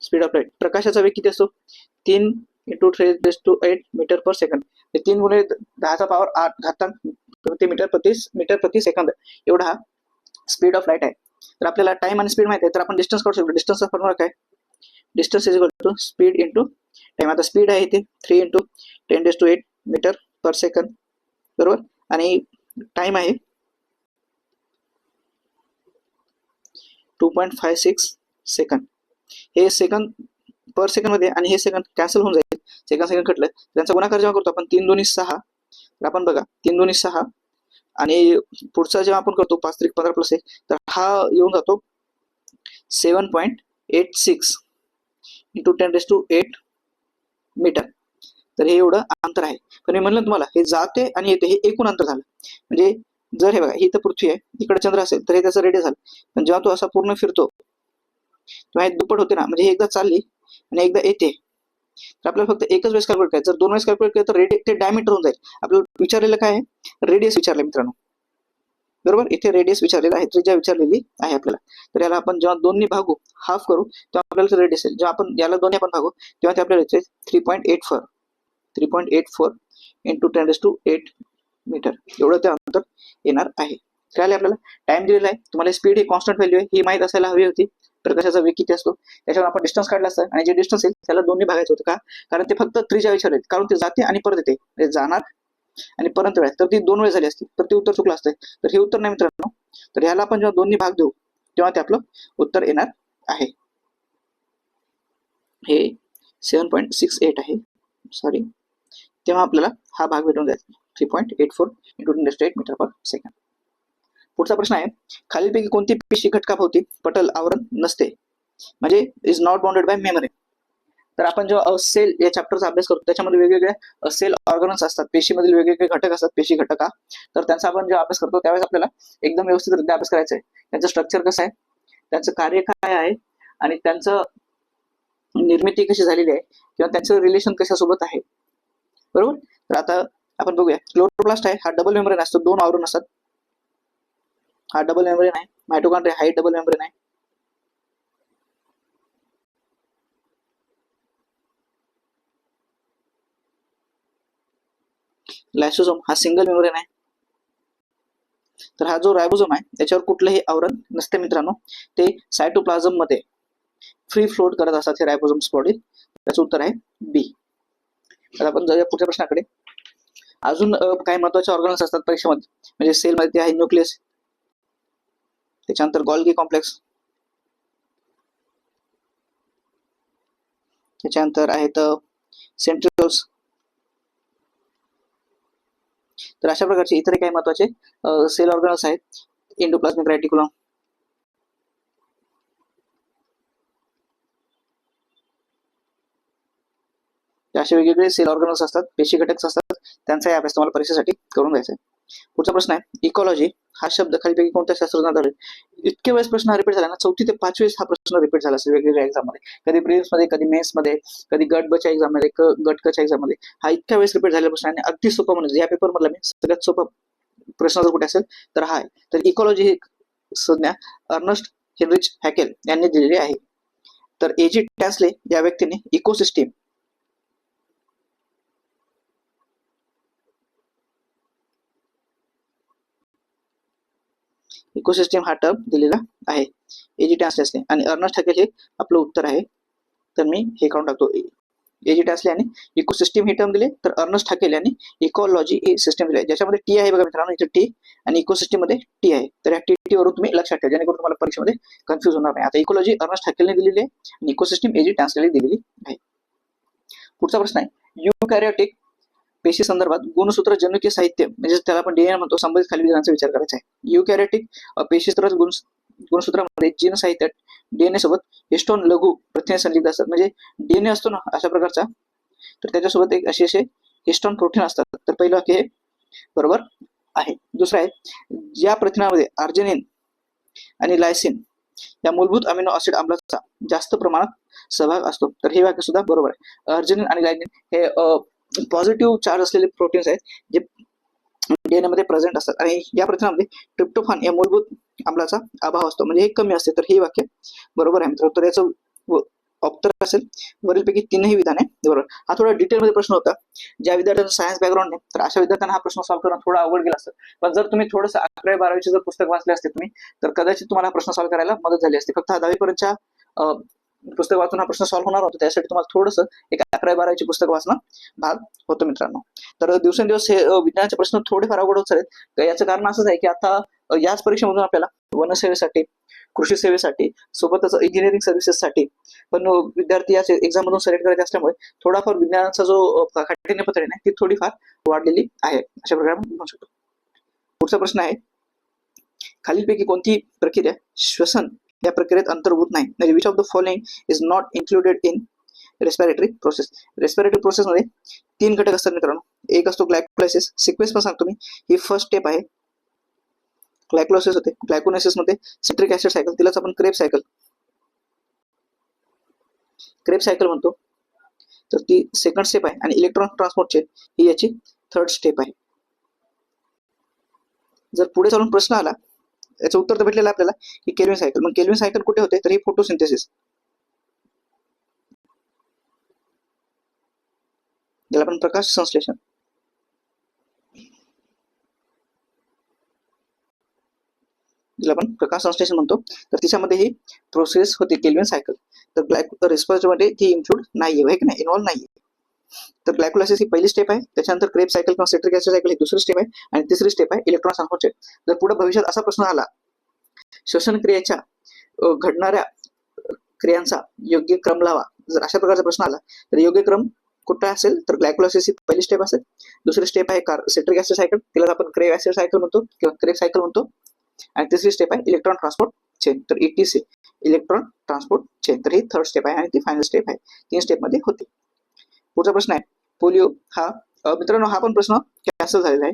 Speed of light, प्रकाशाचा वेग किती असतो, 3 × 10⁸ मीटर पर सेकंद. 3 × 10⁸ घातांक प्रति मीटर प्रति सेकंद एवढा हा स्पीड ऑफ लाईट आहे. तर आपल्याला टाइम आणि स्पीड माहिती आहे तर आपण डिस्टन्स काढू शकतो. डिस्टन्सचा फॉर्म्युला काय, distance is equal to speed into time. आता स्पीड आहे इथे 3 × 10⁸ मीटर पर सेकंद, बरोबर, आणि टाइम आहे 2.56 सेकंद. हे सेकंद पर सेकंद मध्ये आणि हे सेकंद कॅन्सल होऊन जाईल, सेकंद कटलं. त्यांचा गुणाकार जेव्हा करतो आपण 3 × 2 = 6, तर आपण बघा 3 × 2 = 6 आणि पुढचा जेव्हा आपण करतो 5 × 3 = 15 प्लस 1 तर हा येऊन जातो 7.86 × 10⁸ मीटर. तर हे एवढं अंतर आहे. पण मी म्हणलं तुम्हाला हे जाते आणि येते हे एकूण अंतर झालं. म्हणजे जर हे बघा ही तर पृथ्वी आहे, इकडे चंद्र असेल तर हे त्याचं रेडियस झालं. पण जेव्हा तो असा पूर्ण फिरतो तेव्हा हे दुप्पट होते ना, म्हणजे हे एकदा चालली आणि एकदा येते. तर आपल्याला फक्त एकच वेळेस कॅल्क्युलेट करायचं. जर 2 वेळेस कॅल्क्युलेट केलं तर रेडियस ते डायमीटर होऊन जाईल. आपल्याला विचारलेलं काय आहे, रेडियस विचारले मित्रांनो, बरोबर. इथे रेडियस विचारलेला आहे, त्रिज्या विचारलेली आहे आपल्याला. तर याला आपण जेव्हा 2 ने भागू, हाफ करू, तेव्हा आपल्याला रेडियस येईल. जेव्हा आपण याला 2 ने आपण भागू तेव्हा ते आपल्याला येते 3.84 × 10⁸ मीटर एवढं ते अंतर येणार आहे. काय आपल्याला टाइम दिलेला आहे, तुम्हाला स्पीड ही कॉन्स्टंट व्हॅल्यू आहे ही माहित असायला हवी होती. प्रकाशाचा वेग किती असतो त्याच्यावर आपण डिस्टन्स काढला असतं आणि जे डिस्टन्स येईल त्याला 2 ने भागायचं होतं. का, कारण ते फक्त त्रिज्या विचारले, कारण ते जाते आणि परत येते, म्हणजे जाणार आणि परत वेळ, तर ती 2 वेळ झाली असती तर ते उत्तर चुकलं असतं. तर हे उत्तर नाही मित्रांनो. तर ह्याला आपण जेव्हा 2 ने भाग देऊ तेव्हा ते आपलं उत्तर येणार आहे. हे 7.68 आहे, सॉरी, तेव्हा आपल्याला हा भाग भेटून जाईल 3.84 × 10⁸ मीटर पर सेकंद. पुढचा प्रश्न आहे, खालीलपैकी कोणती पेशी घटकाभोवती पटल आवरण नसते, म्हणजे is not bounded by memory. तर आपण जेव्हा सेल या चॅप्टरचा अभ्यास करतो त्याच्यामध्ये वेगवेगळ्या सेल ऑर्गन्स असतात, पेशीमधील वेगवेगळे घटक असतात, पेशी घटका. तर त्यांचा आपण जेव्हा अभ्यास करतो त्यावेळेस आपल्याला एकदम व्यवस्थितरित्या अभ्यास करायचा आहे. त्यांचं स्ट्रक्चर कसं आहे, त्यांचं कार्य काय आहे आणि त्यांचं निर्मिती कशी झालेली आहे किंवा त्यांचं रिलेशन कशासोबत आहे, बरोबर. तर आता आपण बघूया. क्लोरोप्लास्ट आहे हा डबल मेम्ब्रेन असतो, 2 आवरण असतात. हा डबल मेम्ब्रेन आहे. मायटोकॉन्ड्रिया हा डबल मेम्ब्रेन आहे. लायसोसोम हा सिंगल मेम्ब्रेन आहे. तर हा जो रायबोसोम आहे त्याच्यावर कुठलंही आवरण नसते मित्रांनो, ते सायटोप्लाझम मध्ये फ्री फ्लोट करत असतात हे रायबोसोम्स बॉडी. त्याचं उत्तर आहे बी. तर आपण जाऊया पुढच्या प्रश्नाकडे. अजून काही महत्वाचे ऑर्गन्स असतात परीक्षेमध्ये, म्हणजे सेल मध्ये ते आहे न्यूक्लियस, त्याच्यानंतर गॉल्गी कॉम्प्लेक्स, त्याच्यानंतर आहेत सेंट्रिओल्स. तर अशा प्रकारचे इतर काही महत्वाचे सेल ऑर्गन्स आहेत. एंडोप्लाझमिक रेटिक्युलम, असे वेगवेगळे सेल ऑर्गन्स असतात, पेशी घटक असतात, त्यांचाही अभ्यास तुम्हाला परीक्षेसाठी करून घ्यायचा आहे. पुढचा प्रश्न आहे, इकॉलॉजी हा शब्द खालीपैकी कोणत्या शास्त्रज्ञात आढळेल. इतके वेळेस प्रश्न रिपीट झाला ना, 4थी ते 5वी वेळेस हा प्रश्न रिपीट झाला असेल वेगवेगळ्या एक्झाम मध्ये, कधी प्रिलिम्स मध्ये, कधी मेन्स मध्ये, कधी गट ब च्या एक्झाम मध्ये, गट क च्या एक्झाम मध्ये. हा इतक्या वेळेस रिपीट झालेला प्रश्न आणि अगदी सोपा म्हणजे या पेपर मधला मी सगळ्यात सोपा प्रश्न जर कुठे असेल तर हा आहे. तर इकॉलॉजी ही संज्ञा अर्नस्ट हेनरिच हॅकेल यांनी दिलेली आहे. तर एजी टॅन्सले या व्यक्तीने इकोसिस्टीम हा टर्म दिलेला आहे एजी टॅन्सले आणि अर्नस्ट हॅकेल हे आपलं उत्तर आहे. तर मी हे काढून टाकतो. एजी टॅन्सले यांनी इकोसिस्टीम ही टर्म दिले, तर अर्नस्ट हॅकेल यांनी इकॉलॉजी ही सिस्टम दिली, ज्याच्यामध्ये टी आहे बघा मित्रांनो, इथे टी आणि इकोसिस्टीम मध्ये टी आहे. तर या टी वरून तुम्ही लक्षात ठेवा जेणेकरून तुम्हाला परीक्षेमध्ये कन्फ्युज होणार नाही. आता इकॉलॉजी अर्नस्ट हॅकेलने दिलेली आहे आणि इकोसिस्टीम एजी टॅन्सले दिलेली आहे. पुढचा प्रश्न आहे, युकॅरियोटिक पेशी संदर्भात गुणसूत्र जनुकीय साहित्य म्हणजे त्याला आपण डीएनए म्हणतो, संबंधित खालील विधानांचा विचार करायचा आहे. युकॅरियोटिक पेशी गुणसूत्रामध्ये जीन साहित्य डीएनए सोबत हिस्टोन लघु प्रथिने संलिप्त असतात. म्हणजे डीएनए असतो ना अशा प्रकारचा, तर त्याच्यासोबत एक असे हिस्टोन प्रोटीन असतात. तर पहिलं वाक्य हे बरोबर आहे. दुसरं आहे, ज्या प्रथिनामध्ये अर्जिनिन आणि लायसिन या मूलभूत अमिनो ऍसिड आम्लाचा जास्त प्रमाणात सहभाग असतो. तर हे वाक्य सुद्धा बरोबर आहे. अर्जिनिन आणि लायसिन हे पॉझिटिव्ह चार्ज असलेले प्रोटीन्स आहेत जे डीएनए मध्ये प्रेझेंट असतात आणि या प्रथिनामध्ये ट्रिप्टोफान या मूलभूत आम्लाचा अभाव असतो, म्हणजे हे कमी असते. तर हे वाक्य बरोबर आहे मित्रांनो. तर याचं उत्तर असेल वरीलपैकी तीनही विधाने बरोबर. हा थोडा डिटेलमध्ये प्रश्न होता. ज्या विद्यार्थ्यांचा सायन्स बॅकग्राऊंड आहे तर अशा विद्यार्थ्यांना हा प्रश्न सॉल्व्ह करणं थोडा अवघड गेला असतं. पण जर तुम्ही थोडंसं 11वी-12वीचे जर पुस्तक वाचले असते तुम्ही तर कदाचित तुम्हाला प्रश्न सॉल्व्ह करायला मदत झाली असते. फक्त 10वी पर्यंतच्या पुस्तक वाचून हा प्रश्न सॉल्व्ह होणार होता, त्यासाठी तुम्हाला थोडंसं एक 11वी-12वीचे पुस्तक वाचणं भाग होतं मित्रांनो. तर दिवसेंदिवस हे विज्ञानाचे प्रश्न थोडेफार अवघड होत चालेल. याचं कारण असंच आहे की आता याच परीक्षेमधून आपल्याला वनसेवेसाठी, कृषी सेवेसाठी, सोबतच इंजिनिअरिंग सर्व्हिसेससाठी पण विद्यार्थी या एक्झाम मधून सिलेक्ट करायचे असल्यामुळे थोडाफार विज्ञानाचा जो काठिण्य पत्र आहे ती थोडीफार वाढलेली आहे, अशा प्रकारे आपण म्हणू शकतो. पुढचा प्रश्न आहे, खालीलपैकी कोणती प्रक्रिया श्वसन या प्रक्रियेत अंतर्भूत नाही? म्हणजे which of the following is not included in respiratory process? Respiratory process मध्ये 3 घटक असतात मित्रांनो. एक असतो ग्लायकोलायसिस. सिक्वेन्स पण सांगतो मी, ही फर्स्ट स्टेप आहे. ग्लायकोलायसिस होते. ग्लायकोलायसिस मध्ये सिट्रिक ऍसिड सायकल, तिलाच आपण क्रेब सायकल म्हणतो. तर ती सेकंड स्टेप आहे आणि इलेक्ट्रॉन ट्रान्सपोर्ट चेन ही याची थर्ड स्टेप आहे. जर पुढे चालून प्रश्न आला, याचं उत्तर तर भेटलेलं आपल्याला की केल्विन सायकल. मग केल्विन सायकल कुठे होते? तर ही फोटोसिंथेसिस, ज्याला आपण प्रकाश संश्लेषण, म्हणतो. तर तिच्यामध्ये ही प्रोसेस होते केल्विन सायकल. तर रेस्पिरेटरी मध्ये ती इन्क्लूड नाहीये, आहे की नाही, इन्व्हॉल्व नाहीये. तर ग्लायकोलायसिस ही पहिली स्टेप आहे, त्याच्यानंतर क्रेब सायकल किंवा सिट्रिक ऍसिड सायकल ही दुसरी स्टेप आहे आणि तिसरी स्टेप आहे इलेक्ट्रॉन ट्रान्सपोर्ट चेन. जर पुढे भविष्यात असा प्रश्न आला, श्वसन क्रियेच्या घडणाऱ्या क्रियांचा योग्य क्रम लावा, जर अशा प्रकारचा प्रश्न आला तर योग्य क्रम कुठला असेल? तर ग्लायकोलायसिस ही पहिली स्टेप असेल. दुसरी स्टेप आहे सिट्रिक ऍसिड सायकल, तिला आपण क्रेब ऍसिड सायकल म्हणतो किंवा क्रेब सायकल म्हणतो. आणि तिसरी स्टेप आहे इलेक्ट्रॉन ट्रान्सपोर्ट चेन, तर ETC, इलेक्ट्रॉन ट्रान्सपोर्ट चेन. तर ही थर्ड स्टेप आहे आणि ती फायनल स्टेप आहे. 3 स्टेप मध्ये होते. पुढचा प्रश्न आहे, पोलिओ हा मित्रांनो हा पण प्रश्न कॅन्सल झालेला आहे.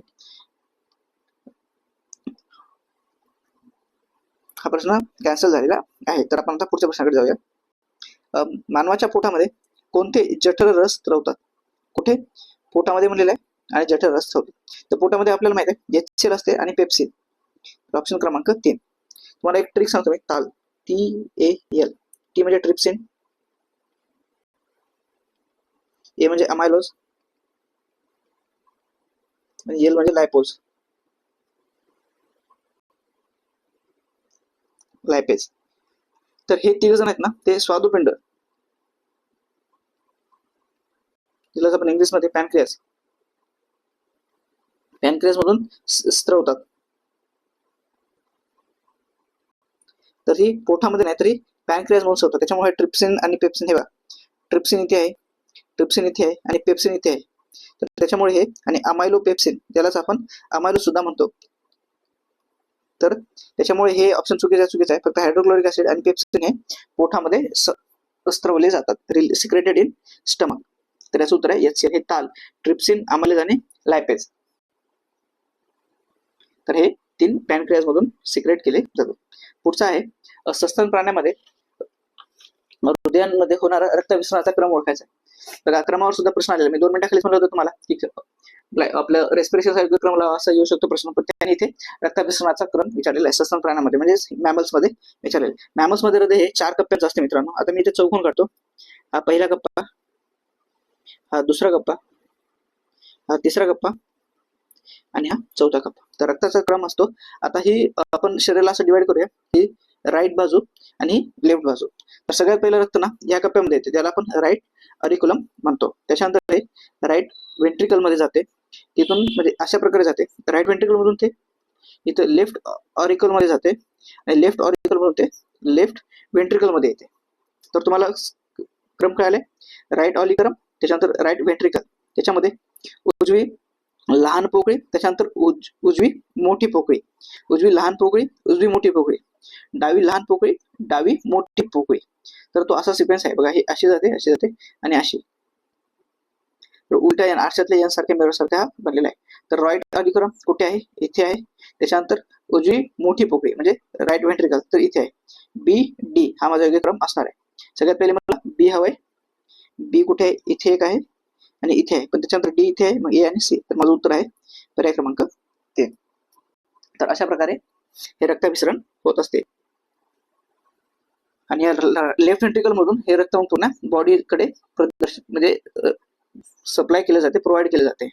हा प्रश्न कॅन्सल झालेला आहे. तर आपण आता पुढच्या प्रश्नाकडे जाऊया. मानवाच्या पोटामध्ये कोणते जठर रस स्त्रवतात? कुठे? पोटामध्ये म्हणलेलं आहे आणि जठर रस स्त्रवतात. तर पोटामध्ये आपल्याला माहिती आहे HCl असते आणि पेप्सिन. ऑप्शन क्रमांक 3. तुम्हाला एक ट्रिक सांगतो मी, ताल, TAL. टी म्हणजे ट्रिप्सिन, ए म्हणजे अमायलोज आणि एल म्हणजे लायपेज. तर हे 3 जण आहेत ना, ते स्वादुपिंड, तिला आपण इंग्लिश मध्ये पॅनक्रियास मधून स्त्रवतात. तर ही पोटामध्ये नाही तरी पॅनक्रियास मधून स्त्रवतात. त्याच्यामुळे ट्रिप्सिन आणि पेप्सिन, हे बघा, ट्रिप्सिन इथे आहे, ट्रिप्सिन इथे आहे आणि पेप्सिन इथे आहे. तर त्याच्यामुळे हे आणि अमायलोपेप्सिन, ज्यालाच आपण अमायलो सुद्धा म्हणतो. तर त्याच्यामुळे हे ऑप्शन चुकीचं आहे. फक्त हायड्रोक्लोरिक ऍसिड आणि पेप्सिन हे पोटामध्ये स्त्रवले जातात, सिक्रेटेड इन स्टमक. तर याचं उत्तर आहे HCl. हे ताल, ट्रिप्सिन, अमायलोज आणि लायपेज. तर हे 3 पॅनक्रियास मधून सिक्रेट केले जातात. पुढचा आहे, सस्तन प्राण्यामध्ये हृदयांमध्ये होणारा रक्ताभिसरणाचा क्रम ओळखायचा. तर क्रमावर सुद्धा प्रश्न आलेला. मी 2 मिनिटाखाली म्हणलं होतं तुम्हाला की आपलं रेस्पिरेशन चा क्रम लावा, असा येऊ शकतो प्रश्न. पण त्याने इथे रक्ताभिसरणाचा क्रम विचारलेला आहे सस्तन प्राण्यामध्ये, म्हणजे मॅमल्स मध्ये विचारलेला. मॅमल्स मध्ये हृदय हे 4 कप्प्यात असते मित्रांनो. आता मी इथे चौकोन काढतो. हा पहिला कप्पा, हा दुसरा कप्पा, हा तिसरा कप्पा आणि हा चौथा कप्पा. तर रक्ताचा क्रम असतो. आता ही आपण शरीराला असं डिवाइड करूया, ही राईट बाजू आणि लेफ्ट बाजू. तर सगळ्यात पहिलं रक्त ना या कप्प्यामध्ये येते, त्याला आपण राईट अरिक्युलम म्हणतो. त्याच्यानंतर हे राईट वेंट्रिकल मध्ये जाते, तिथून म्हणजे अशा प्रकारे जाते. राईट वेंट्रिकल मधून ते इथं लेफ्ट ऑरिकल मध्ये जाते आणि लेफ्ट ऑरिकल मधून ते लेफ्ट वेंट्रिकल मध्ये येते. तर तुम्हाला क्रम कळाले, राईट ऑरिकल, त्याच्यानंतर राईट वेंट्रिकल, त्याच्यामध्ये उजवी लहान पोकळी, त्याच्यानंतर उजवी मोठी पोकळी, उजवी लहान पोकळी, उजवी मोठी पोकळी, डावी लहान पोकळी, डावी मोठी पोकळी. तर तो असा सिक्वेन्स आहे बघा. ही अशी जाते आणि अशी. तर उलट्या आरशातल्या सारख्या मिरर सारखा बनलेला आहे. तर राईट ऑरिकल कुठे आहे? इथे आहे. त्याच्यानंतर उजवी मोठी पोकळी म्हणजे राईट व्हेंट्रिकल तर इथे आहे. बी डी हा माझा योग्य असणार आहे. सगळ्यात पहिले मला बी हवंय. बी कुठे आहे? इथे एक आहे आणि इथे आहे, पण त्याच्यानंतर डी इथे आहे, मग ए आणि सी. तर माझं उत्तर आहे पर्याय क्रमांक 3. तर अशा प्रकारे हे रक्ताभिसरण होत असते आणि या लेफ्ट व्हेंट्रिकल मधून हे रक्त मग पुन्हा बॉडीकडे म्हणजे सप्लाय केले जाते, प्रोव्हाइड केले जाते.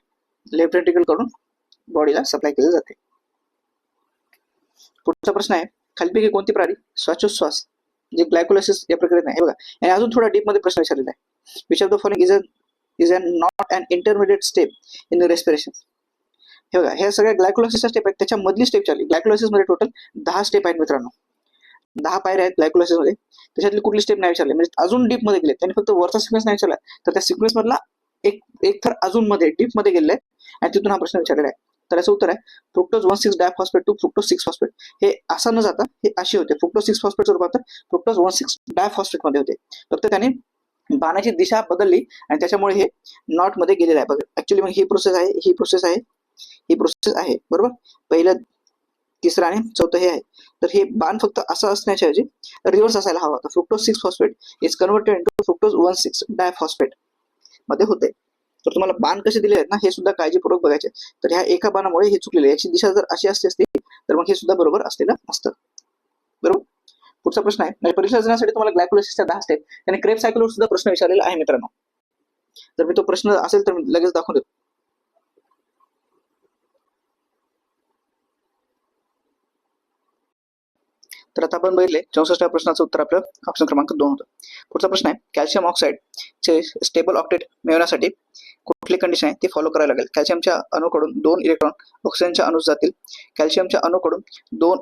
लेफ्ट व्हेंट्रिकल कडून बॉडीला सप्लाय केले जाते. पुढचा प्रश्न आहे, खालीलपैकी कोणती प्राणी श्वासोच्छ्वास जे ग्लायकोलायसिस या प्रक्रियेत नाही? हे बघा, आणि अजून थोडा डीप मध्ये प्रश्न विचारलेला आहे. Which of the following is not an intermediate step in respiration? हे बघा, हे सगळ्या ग्लायकोलायसिसच्या स्टेप आहेत, त्याच्या मधली स्टेप चालली. ग्लायकोलायसिस मध्ये टोटल 10 स्टेप आहेत मित्रांनो, 10 पायऱ्या आहेत ग्लायकोलायसिस मध्ये. त्याच्यातली कुठली स्टेप नाही विचारली, म्हणजे अजून डीप मध्ये गेले. त्यांनी फक्त वरचा सिक्वेन्स नाही विचारला, तर त्या सिक्वेन्स मधला एक थर अजून मध्ये डीप मध्ये गेलेला आहे आणि तिथून हा प्रश्न विचारलेला आहे. तर याचं उत्तर आहे fructose 1,6 diphosphate to fructose 6 phosphate. हे असं न जाता हे अशी होते, फ्रुक्टोज 6 फॉस्फेटचं रूपांतर फ्रुक्टोज 1,6 डायफॉस्फेट मध्ये होते. फक्त त्याने बाणाची दिशा बदलली आणि त्याच्यामुळे हे नॉट मध्ये गेलेलं आहे. बघा, ऍक्च्युली मग ही प्रोसेस आहे, ही प्रोसेस आहे, ही प्रोसेस आहे, बरोबर. पहिलं, तिसरं आणि चौथं हे आहे. तर हे बाण फक्त असं असण्याच्या ऐवजी रिव्हर्स असायला हवा होता. Fructose 6 phosphate is converted into fructose 1,6 diphosphate मध्ये होते. तर तुम्हाला बाण कसे दिले आहेत ना, हे सुद्धा काळजीपूर्वक बघायचे. तर ह्या एका बाणामुळे हे चुकलेले, याची दिशा जर अशी असते तर मग हे सुद्धा बरोबर असलेलं असतं, बरोबर. पुढचा प्रश्न आहे, म्हणजे परीक्षा देण्यासाठी तुम्हाला ग्लायकोलायसिसच्या 10 स्टेप आणि क्रेब सायकलवर सुद्धा प्रश्न विचारलेला आहे मित्रांनो. जर मी तो प्रश्न असेल तर मी लगेच दाखवून देतो. तर आता आपण बघितले 64व्या प्रश्नाचं उत्तर आपलं ऑप्शन क्रमांक 2 होतं. पुढचा प्रश्न आहे, कॅल्शियम ऑक्साईड चे स्टेबल ऑक्टेट मिळवण्यासाठी कुठली कंडिशन आहे ती फॉलो करायला लागेल? कॅल्शियमच्या अणूकडून 2 इलेक्ट्रॉन ऑक्सिजनच्या अणूस जातील, कॅल्शियमच्या अणूकडून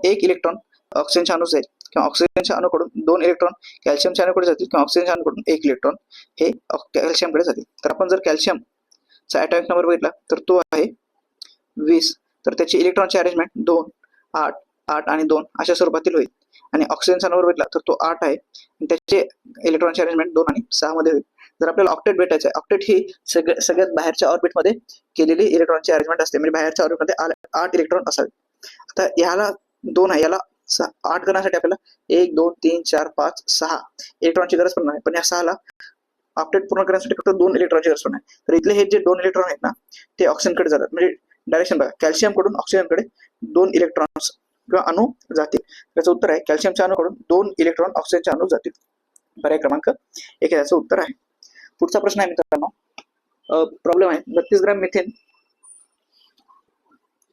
1 इलेक्ट्रॉन ऑक्सिजनच्या अणूस जाईल, किंवा ऑक्सिजनच्या अणूकडून 2 इलेक्ट्रॉन कॅल्शियमच्या अणूकडे जातील, किंवा ऑक्सिजनच्या अणूकडून 1 इलेक्ट्रॉन हे कॅल्शियमकडे जातील. तर आपण जर कॅल्शियमचा ॲटॉमिक नंबर बघितला तर तो आहे 20. तर त्याची इलेक्ट्रॉनची अरेंजमेंट 2, 8, 8 आणि 2 अशा स्वरूपातील होईल. आणि ऑक्सिजनचा नंबर भेटला तर तो 8 आहे आणि त्याचे इलेक्ट्रॉनची अरेंजमेंट 2 आणि 6 मध्ये होईल. जर आपल्याला ऑक्टेट भेटायचं आहे, ऑक्टेट ही सगळ्यात बाहेरच्या ऑर्बिटमध्ये केलेली इलेक्ट्रॉनची अरेंजमेंट असते, म्हणजे बाहेरच्या ऑर्बिटमध्ये 8 इलेक्ट्रॉन असावे. आता याला 2 आहे, याला 8 करण्यासाठी आपल्याला 1, 2, 3, 4, 5, 6 इलेक्ट्रॉनची गरज पण नाही, पण या 6 ला ऑक्टेट पूर्ण करण्यासाठी फक्त 2 इलेक्ट्रॉनची गरज पण आहे. तर इथले हे जे 2 इलेक्ट्रॉन आहेत ना, ते ऑक्सिजनकडे जातात. म्हणजे डायरेक्शन बघा, कॅल्शियम कडून ऑक्सिजनकडे 2 इलेक्ट्रॉन्स किंवा अणू जातील. त्याचं उत्तर आहे कॅल्शियमच्या अणूकडून 2 इलेक्ट्रॉन ऑक्सिजनच्या अणू जातील. पर्याय क्रमांक 1 याचं उत्तर आहे. पुढचा प्रश्न आहे मित्रांनो, प्रॉब्लेम आहे 32 ग्रॅम मिथेन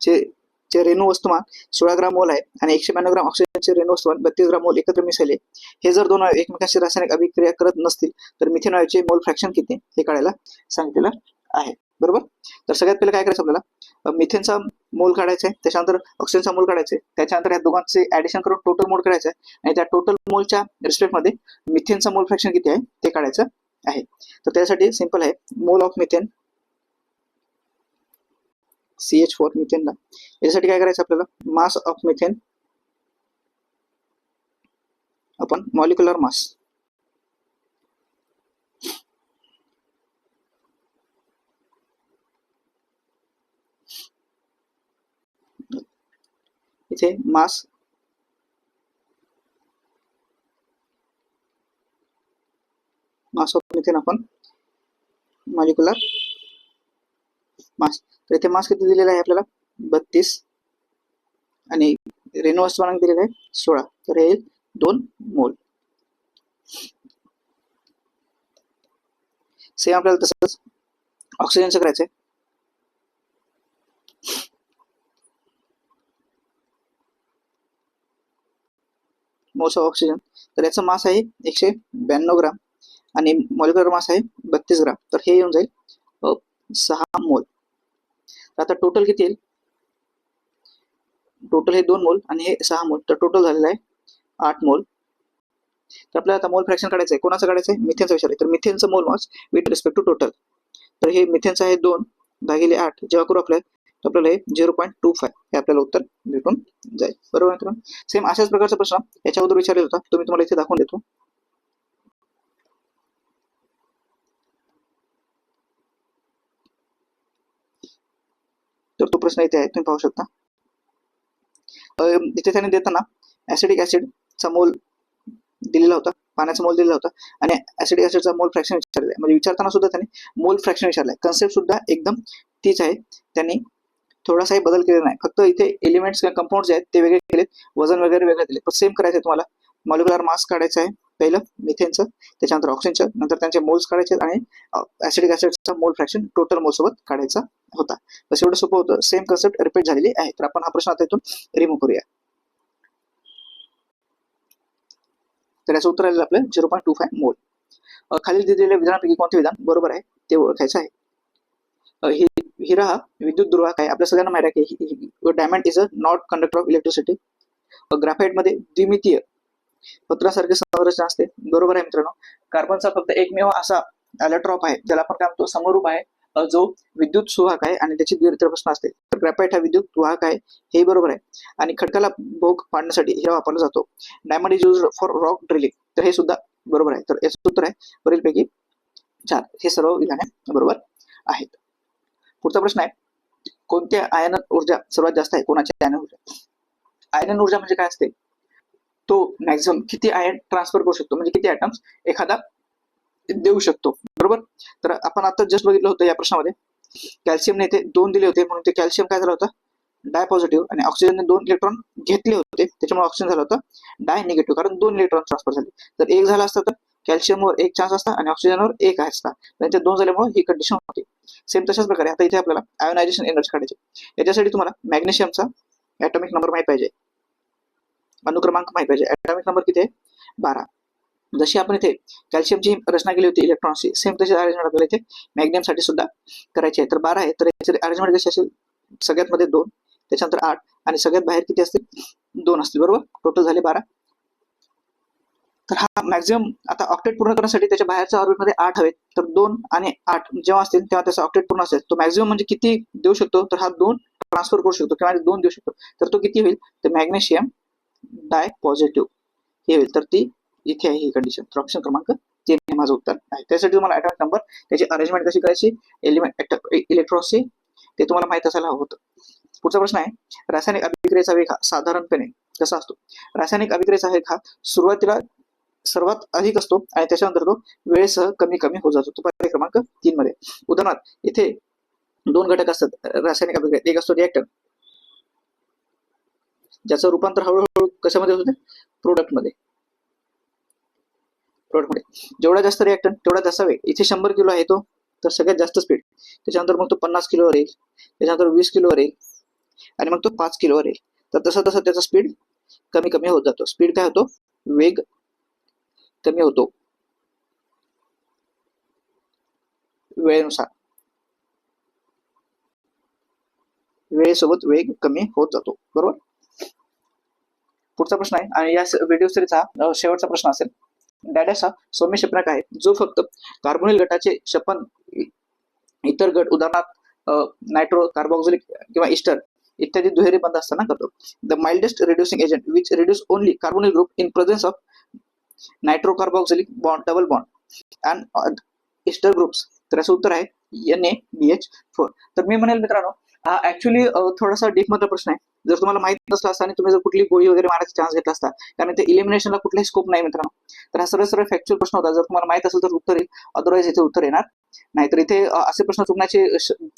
चे रेणू वस्तुमान 16 ग्राम मोल आहे आणि 192 ग्राम ऑक्सिजनचे रेणू वस्तुमान 32 ग्राम मोल एकत्र मिसळले. हे जर दोन एकमेकांशी रासायनिक अभिक्रिया करत नसतील तर मिथेन वायूचे मोल फ्रॅक्शन किती हे काढायला सांगितलेलं आहे, बरोबर. तर सगळ्यात पहिले काय करायचं आपल्याला, मिथेनचा मोल काढायचा आहे, त्याच्यानंतर ऑक्सिजनचा मोल काढायचा आहे, त्याच्यानंतर या दोघांचे ऍडिशन करून टोटल मोल काढायचं आहे आणि त्या टोटल मोलच्या रिस्पेक्ट मध्ये मिथेनचा मोल फ्रॅक्शन किती आहे ते काढायचं आहे. तर त्यासाठी सिंपल आहे, मोल ऑफ मिथेन CH4 मिथेनला, यासाठी काय करायचं आपल्याला, मास ऑफ मिथेन आपण मॉलिक्युलर मास, इथे मास ऑफ मिथेन आपण मॉलिक्युलर मास. तर इथे मास किती दिलेला आहे आपल्याला 32 आणि रेणू वस्तुमानांक दिलेला आहे 16, तर हे 2 मोल. सेम आपल्याला तसंच ऑक्सिजनचं करायचंय. मोल्स ऑफ ऑक्सिजन, तर याचा मास आहे 192 ग्राम आणि मॉलिक्युलर मास आहे 32 ग्राम, तर हे येऊन जाईल 6 मोल. आता टोटल किती येईल, टोटल हे 2 मोल आणि हे 6 मोल, तर टोटल झालेलं आहे 8 मोल. तर आपल्याला आता मोल फ्रॅक्शन काढायचं आहे, कोणाचं काढायचं आहे, मिथेनचा विचार आहे. तर मिथेनचं मोल मास विथ रिस्पेक्ट टू टोटल, तर हे मिथेनचं आहे 2 भागिले 8, जेव्हा करू आपल्याला हे 0.25 हे आपल्याला उत्तर भेटून जाईल, बरोबर मित्रांनो. सेम अशाच प्रकारचा प्रश्न याच्या अगोदर विचारलेला होता, तो मी तुम्हाला इथे दाखवून देतो. तर तो प्रश्न इथे आहे, तुम्ही पाहू शकता. इथे त्याने देताना ऍसिडिक ऍसिडचा मोल दिलेला होता, पाण्याचा मोल दिलेला होता आणि ऍसिडिक ऍसिडचा मोल फ्रॅक्शन विचारलेला आहे. म्हणजे विचारताना सुद्धा त्याने मोल फ्रॅक्शन विचारलाय. कन्सेप्ट सुद्धा एकदम तीच आहे. त्यांनी थोडासाही बदल केलेला नाही, फक्त इथे एलिमेंट्स किंवा कंपाऊंड जे आहेत ते वेगळे केलेत, वजन वगैरे वेगळे दिले. पण सेम करायचं आहे तुम्हाला. मॉलिक्युलर मास काढायचं आहे पहिलं मिथेनचं, त्याच्यानंतर ऑक्सिजनचं, नंतर त्यांचे मोल्स काढायचे आणि ऍसिडिक ऍसिडचा मोल फ्रॅक्शन टोटल मोल सोबत काढायचा होता. बस एवढं सोपं होतं. सेम कन्सेप्ट रिपीट झालेली आहे. तर आपण हा प्रश्न आता इथून रिमूव्ह करूया. तर याचं उत्तर आलेलं आपलं 0.25 मोल. खालील दिलेल्या विधानापैकी कोणते विधान बरोबर आहे ते ओळखायचं आहे. हिरा हा विद्युत दुर्वाहक आहे. आपल्या सगळ्यांना माहिती आहे की diamond is a not conductor of electricity. Graphite मध्ये द्विमितीय पत्रासारखी संरचना असते. बरोबर आहे मित्रांनो. कार्बनचा फक्त एकमेव असा ॲलोट्रॉप आहे ज्याला आपण काय म्हणतो समरूप आहे, जो विद्युत सुवाहक आहे आणि त्याची द्विध्रुव प्रश्न असते. तर ग्राफाइट हा विद्युत वाहक आहे, हे बरोबर आहे. आणि खडकाला भोग पाडण्यासाठी हिरा वापरला जातो. Diamond is used for rock drilling. तर हे सुद्धा बरोबर आहे. तर याचं उत्तर आहे वरीलपैकी 4. हे सर्व विधाने बरोबर आहेत. पुढचा प्रश्न आहे, कोणत्या आयन ऊर्जा सर्वात जास्त आहे? कोणाची आयन ऊर्जा? आयन ऊर्जा म्हणजे काय असते? तो मॅक्झिमम किती आयन ट्रान्सफर करू शकतो, म्हणजे किती ॲटम्स एखादा देऊ शकतो. बरोबर. तर आपण आता जस्ट बघितलं होतं या प्रश्नामध्ये कॅल्शियमने इथे 2 दिले होते, म्हणून ते कॅल्शियम काय झालं होतं डाय पॉझिटिव्ह, आणि ऑक्सिजनने 2 इलेक्ट्रॉन घेतले होते, त्याच्यामुळे ऑक्सिजन झालं होतं डाय निगेटिव्ह, कारण 2 इलेक्ट्रॉन ट्रान्सफर झाले. तर एक झाला असता तर कॅल्शियमवर 1 चान्स असता आणि ऑक्सिजनवर 1 असता. त्यांच्या 2 झाल्यामुळे ही कंडिशन होती. सेम तशाच प्रकारे आता इथे आपल्याला आयोनायझेशन एनर्जी काढायची. याच्यासाठी तुम्हाला मॅग्नेशियमचा ॲटॉमिक नंबर माहित पाहिजे, अनुक्रमांक माहित पाहिजे. ॲटॉमिक नंबर किती आहे? 12. जशी आपण इथे कॅल्शियमची रचना केली होती इलेक्ट्रॉनची, सेम तशी अरेंजमेंट आपल्याला इथे मॅग्नेशियमसाठी सुद्धा करायची आहे. तर 12 आहे. तर याची अरेंजमेंट कशी असेल? सगळ्यात मध्ये 2, त्याच्यानंतर 8 आणि सगळ्यात बाहेर किती असतील? 2 असतील. बरोबर. टोटल झाले 12. तर हा मॅक्झिमम आता ऑक्टेट पूर्ण करण्यासाठी त्याच्या बाहेरच्या ऑर्बिटमध्ये 8 हवेत. तर 2 आणि 8 जेव्हा असतील तेव्हा त्याचा ऑक्टेट पूर्ण असेल. तो मॅक्झिमम म्हणजे किती देऊ शकतो? तर हा 2 ट्रान्सफर करू शकतो किंवा 2 देऊ शकतो. तर तो किती होईल? तर मॅग्नेशियम डाय पॉझिटिव्ह हे होईल. तर ती इथे आहे ही कंडिशन. तर ऑप्शन क्रमांक 3 हे माझं उत्तर आहे. त्यासाठी तुम्हाला ॲटॉमिक नंबर, त्याची अरेंजमेंट कशी करायची, एलिमेंट इलेक्ट्रॉनची ते तुम्हाला माहित असायला हवं होतं. पुढचा प्रश्न आहे, रासायनिक अभिक्रियेचा वेग हा साधारणपणे कसा असतो? रासायनिक अभिक्रियेचा वेग हा सुरुवातीला सर्वात अधिक असतो आणि त्याच्यानंतर तो वेळेसह कमी कमी होत जातो. तो पर्याय क्रमांक 3 मध्ये. उदाहरणार्थ इथे 2 घटक असतात रासायनिक अभिक्रियेत. एक असतो रिएक्टंट, ज्याचं रूपांतर हळूहळू कशामध्ये होते? प्रोडक्टमध्ये. जेवढा जास्त रिएक्टंट तेवढा जास्त वेग. इथे 100 किलो आहे तो, तर सगळ्यात जास्त स्पीड. त्याच्यानंतर मग तो 50 किलोवर येईल, त्याच्यानंतर 20 किलोवर येईल आणि मग तो 5 किलोवर येईल. तर तसं तसं त्याचा स्पीड कमी कमी होत जातो. स्पीड काय होतो? वेग कमी होतो वेळेनुसार. वेळेसोबत वेग कमी होत जातो. बरोबर. पुढचा प्रश्न आहे आणि या व्हिडिओ सिरीजचा शेवटचा प्रश्न असेल. डॅडॅश हा सौम्य क्षपनक आहे जो फक्त कार्बोनिल गटाचे क्षपन इतर गट उदाहरणार्थ नायट्रो, कार्बोक्सिलिक किंवा इस्टर इत्यादी दुहेरी बंध असताना करतो. The mildest reducing agent which reduce only carbonyl group in presence of nitro carboxylic bond double bond and ester groups. तर याचं उत्तर आहे NaBH4. तर मी म्हणेल मित्रांनो, हा ऍक्च्युली थोडासा डीप मधला प्रश्न आहे. जर तुम्हाला माहित नसला असता आणि तुम्ही जर कुठली गोळी वगैरे मारायचा चान्स घेतला असता, कारण ते इलिमिनेशनला कुठलाही स्कोप नाही मित्रांनो. तर हा सरळ सरळ फॅक्च्युअल प्रश्न होता. जर तुम्हाला माहित असेल तर उत्तर येईल, अदरवाईज इथे उत्तर येणार नाही. तर इथे असे प्रश्न चुकण्याची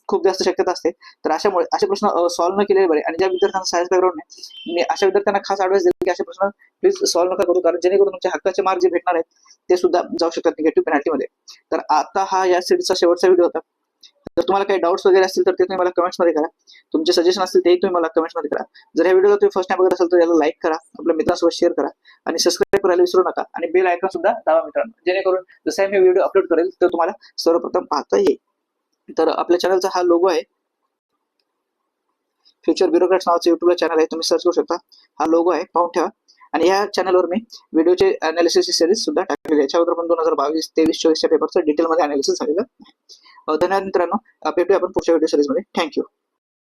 खूप जास्त शक्यता असते. तर अशामुळे असे प्रश्न सॉल्व्ह न केलेले बरे. आणि ज्या विद्यार्थ्यांना सायन्स बॅकग्राऊंड नाही, मी अशा विद्यार्थ्यांना खास ॲडवाइस देईल की असे प्रश्न प्लीज सॉल्व्ह नका करू, कारण जेणेकरून तुमच्या हक्काचे मार्क जे भेटणार आहेत ते सुद्धा जाऊ शकतात निगेटिव्ह पेनल्टीमध्ये. तर आता हा या सिरीजचा शेवटचा व्हिडिओ होता. जर तुम्हाला काही डाऊट्स वगैरे असतील तर ते तुम्ही मला कमेंट्समध्ये करा. तुमचे सजेशन असतील तेही तुम्ही मला कमेंट्समध्ये करा. जर या व्हिडिओला तुम्ही फर्स्ट टाइम बघत असाल तर याला लाईक करा, आपल्या मित्रांसोबत शेअर करा आणि सबस्क्राईब करायला विसरू नका. आणि बेल आयकॉन सुद्धा दाबा मित्रांनो, जेणेकरून जसा मी व्हिडिओ अपलोड करेल तर तुम्हाला सर्वप्रथम पाहता येईल. तर आपल्या चॅनलचा हा लोगो आहे, फ्युचर ब्युरोक्रॅट्स नावाचं युट्यूबला चॅनल आहे, तुम्ही सर्च करू शकता. हा लोगो आहे, पाहून ठेवा. आणि या चॅनलवर मी व्हिडिओचे अनालिसिसची सिरीज सुद्धा टाकलेली आहे. याच्यावर पण 2022, 23, 24 पेपरचं डिटेलमध्ये अनालिसिस झालेलं आहे. धन्यवाद मित्रांनो. भेटूया आपण पुढच्या व्हिडिओ सिरीजमध्ये. थँक्यू.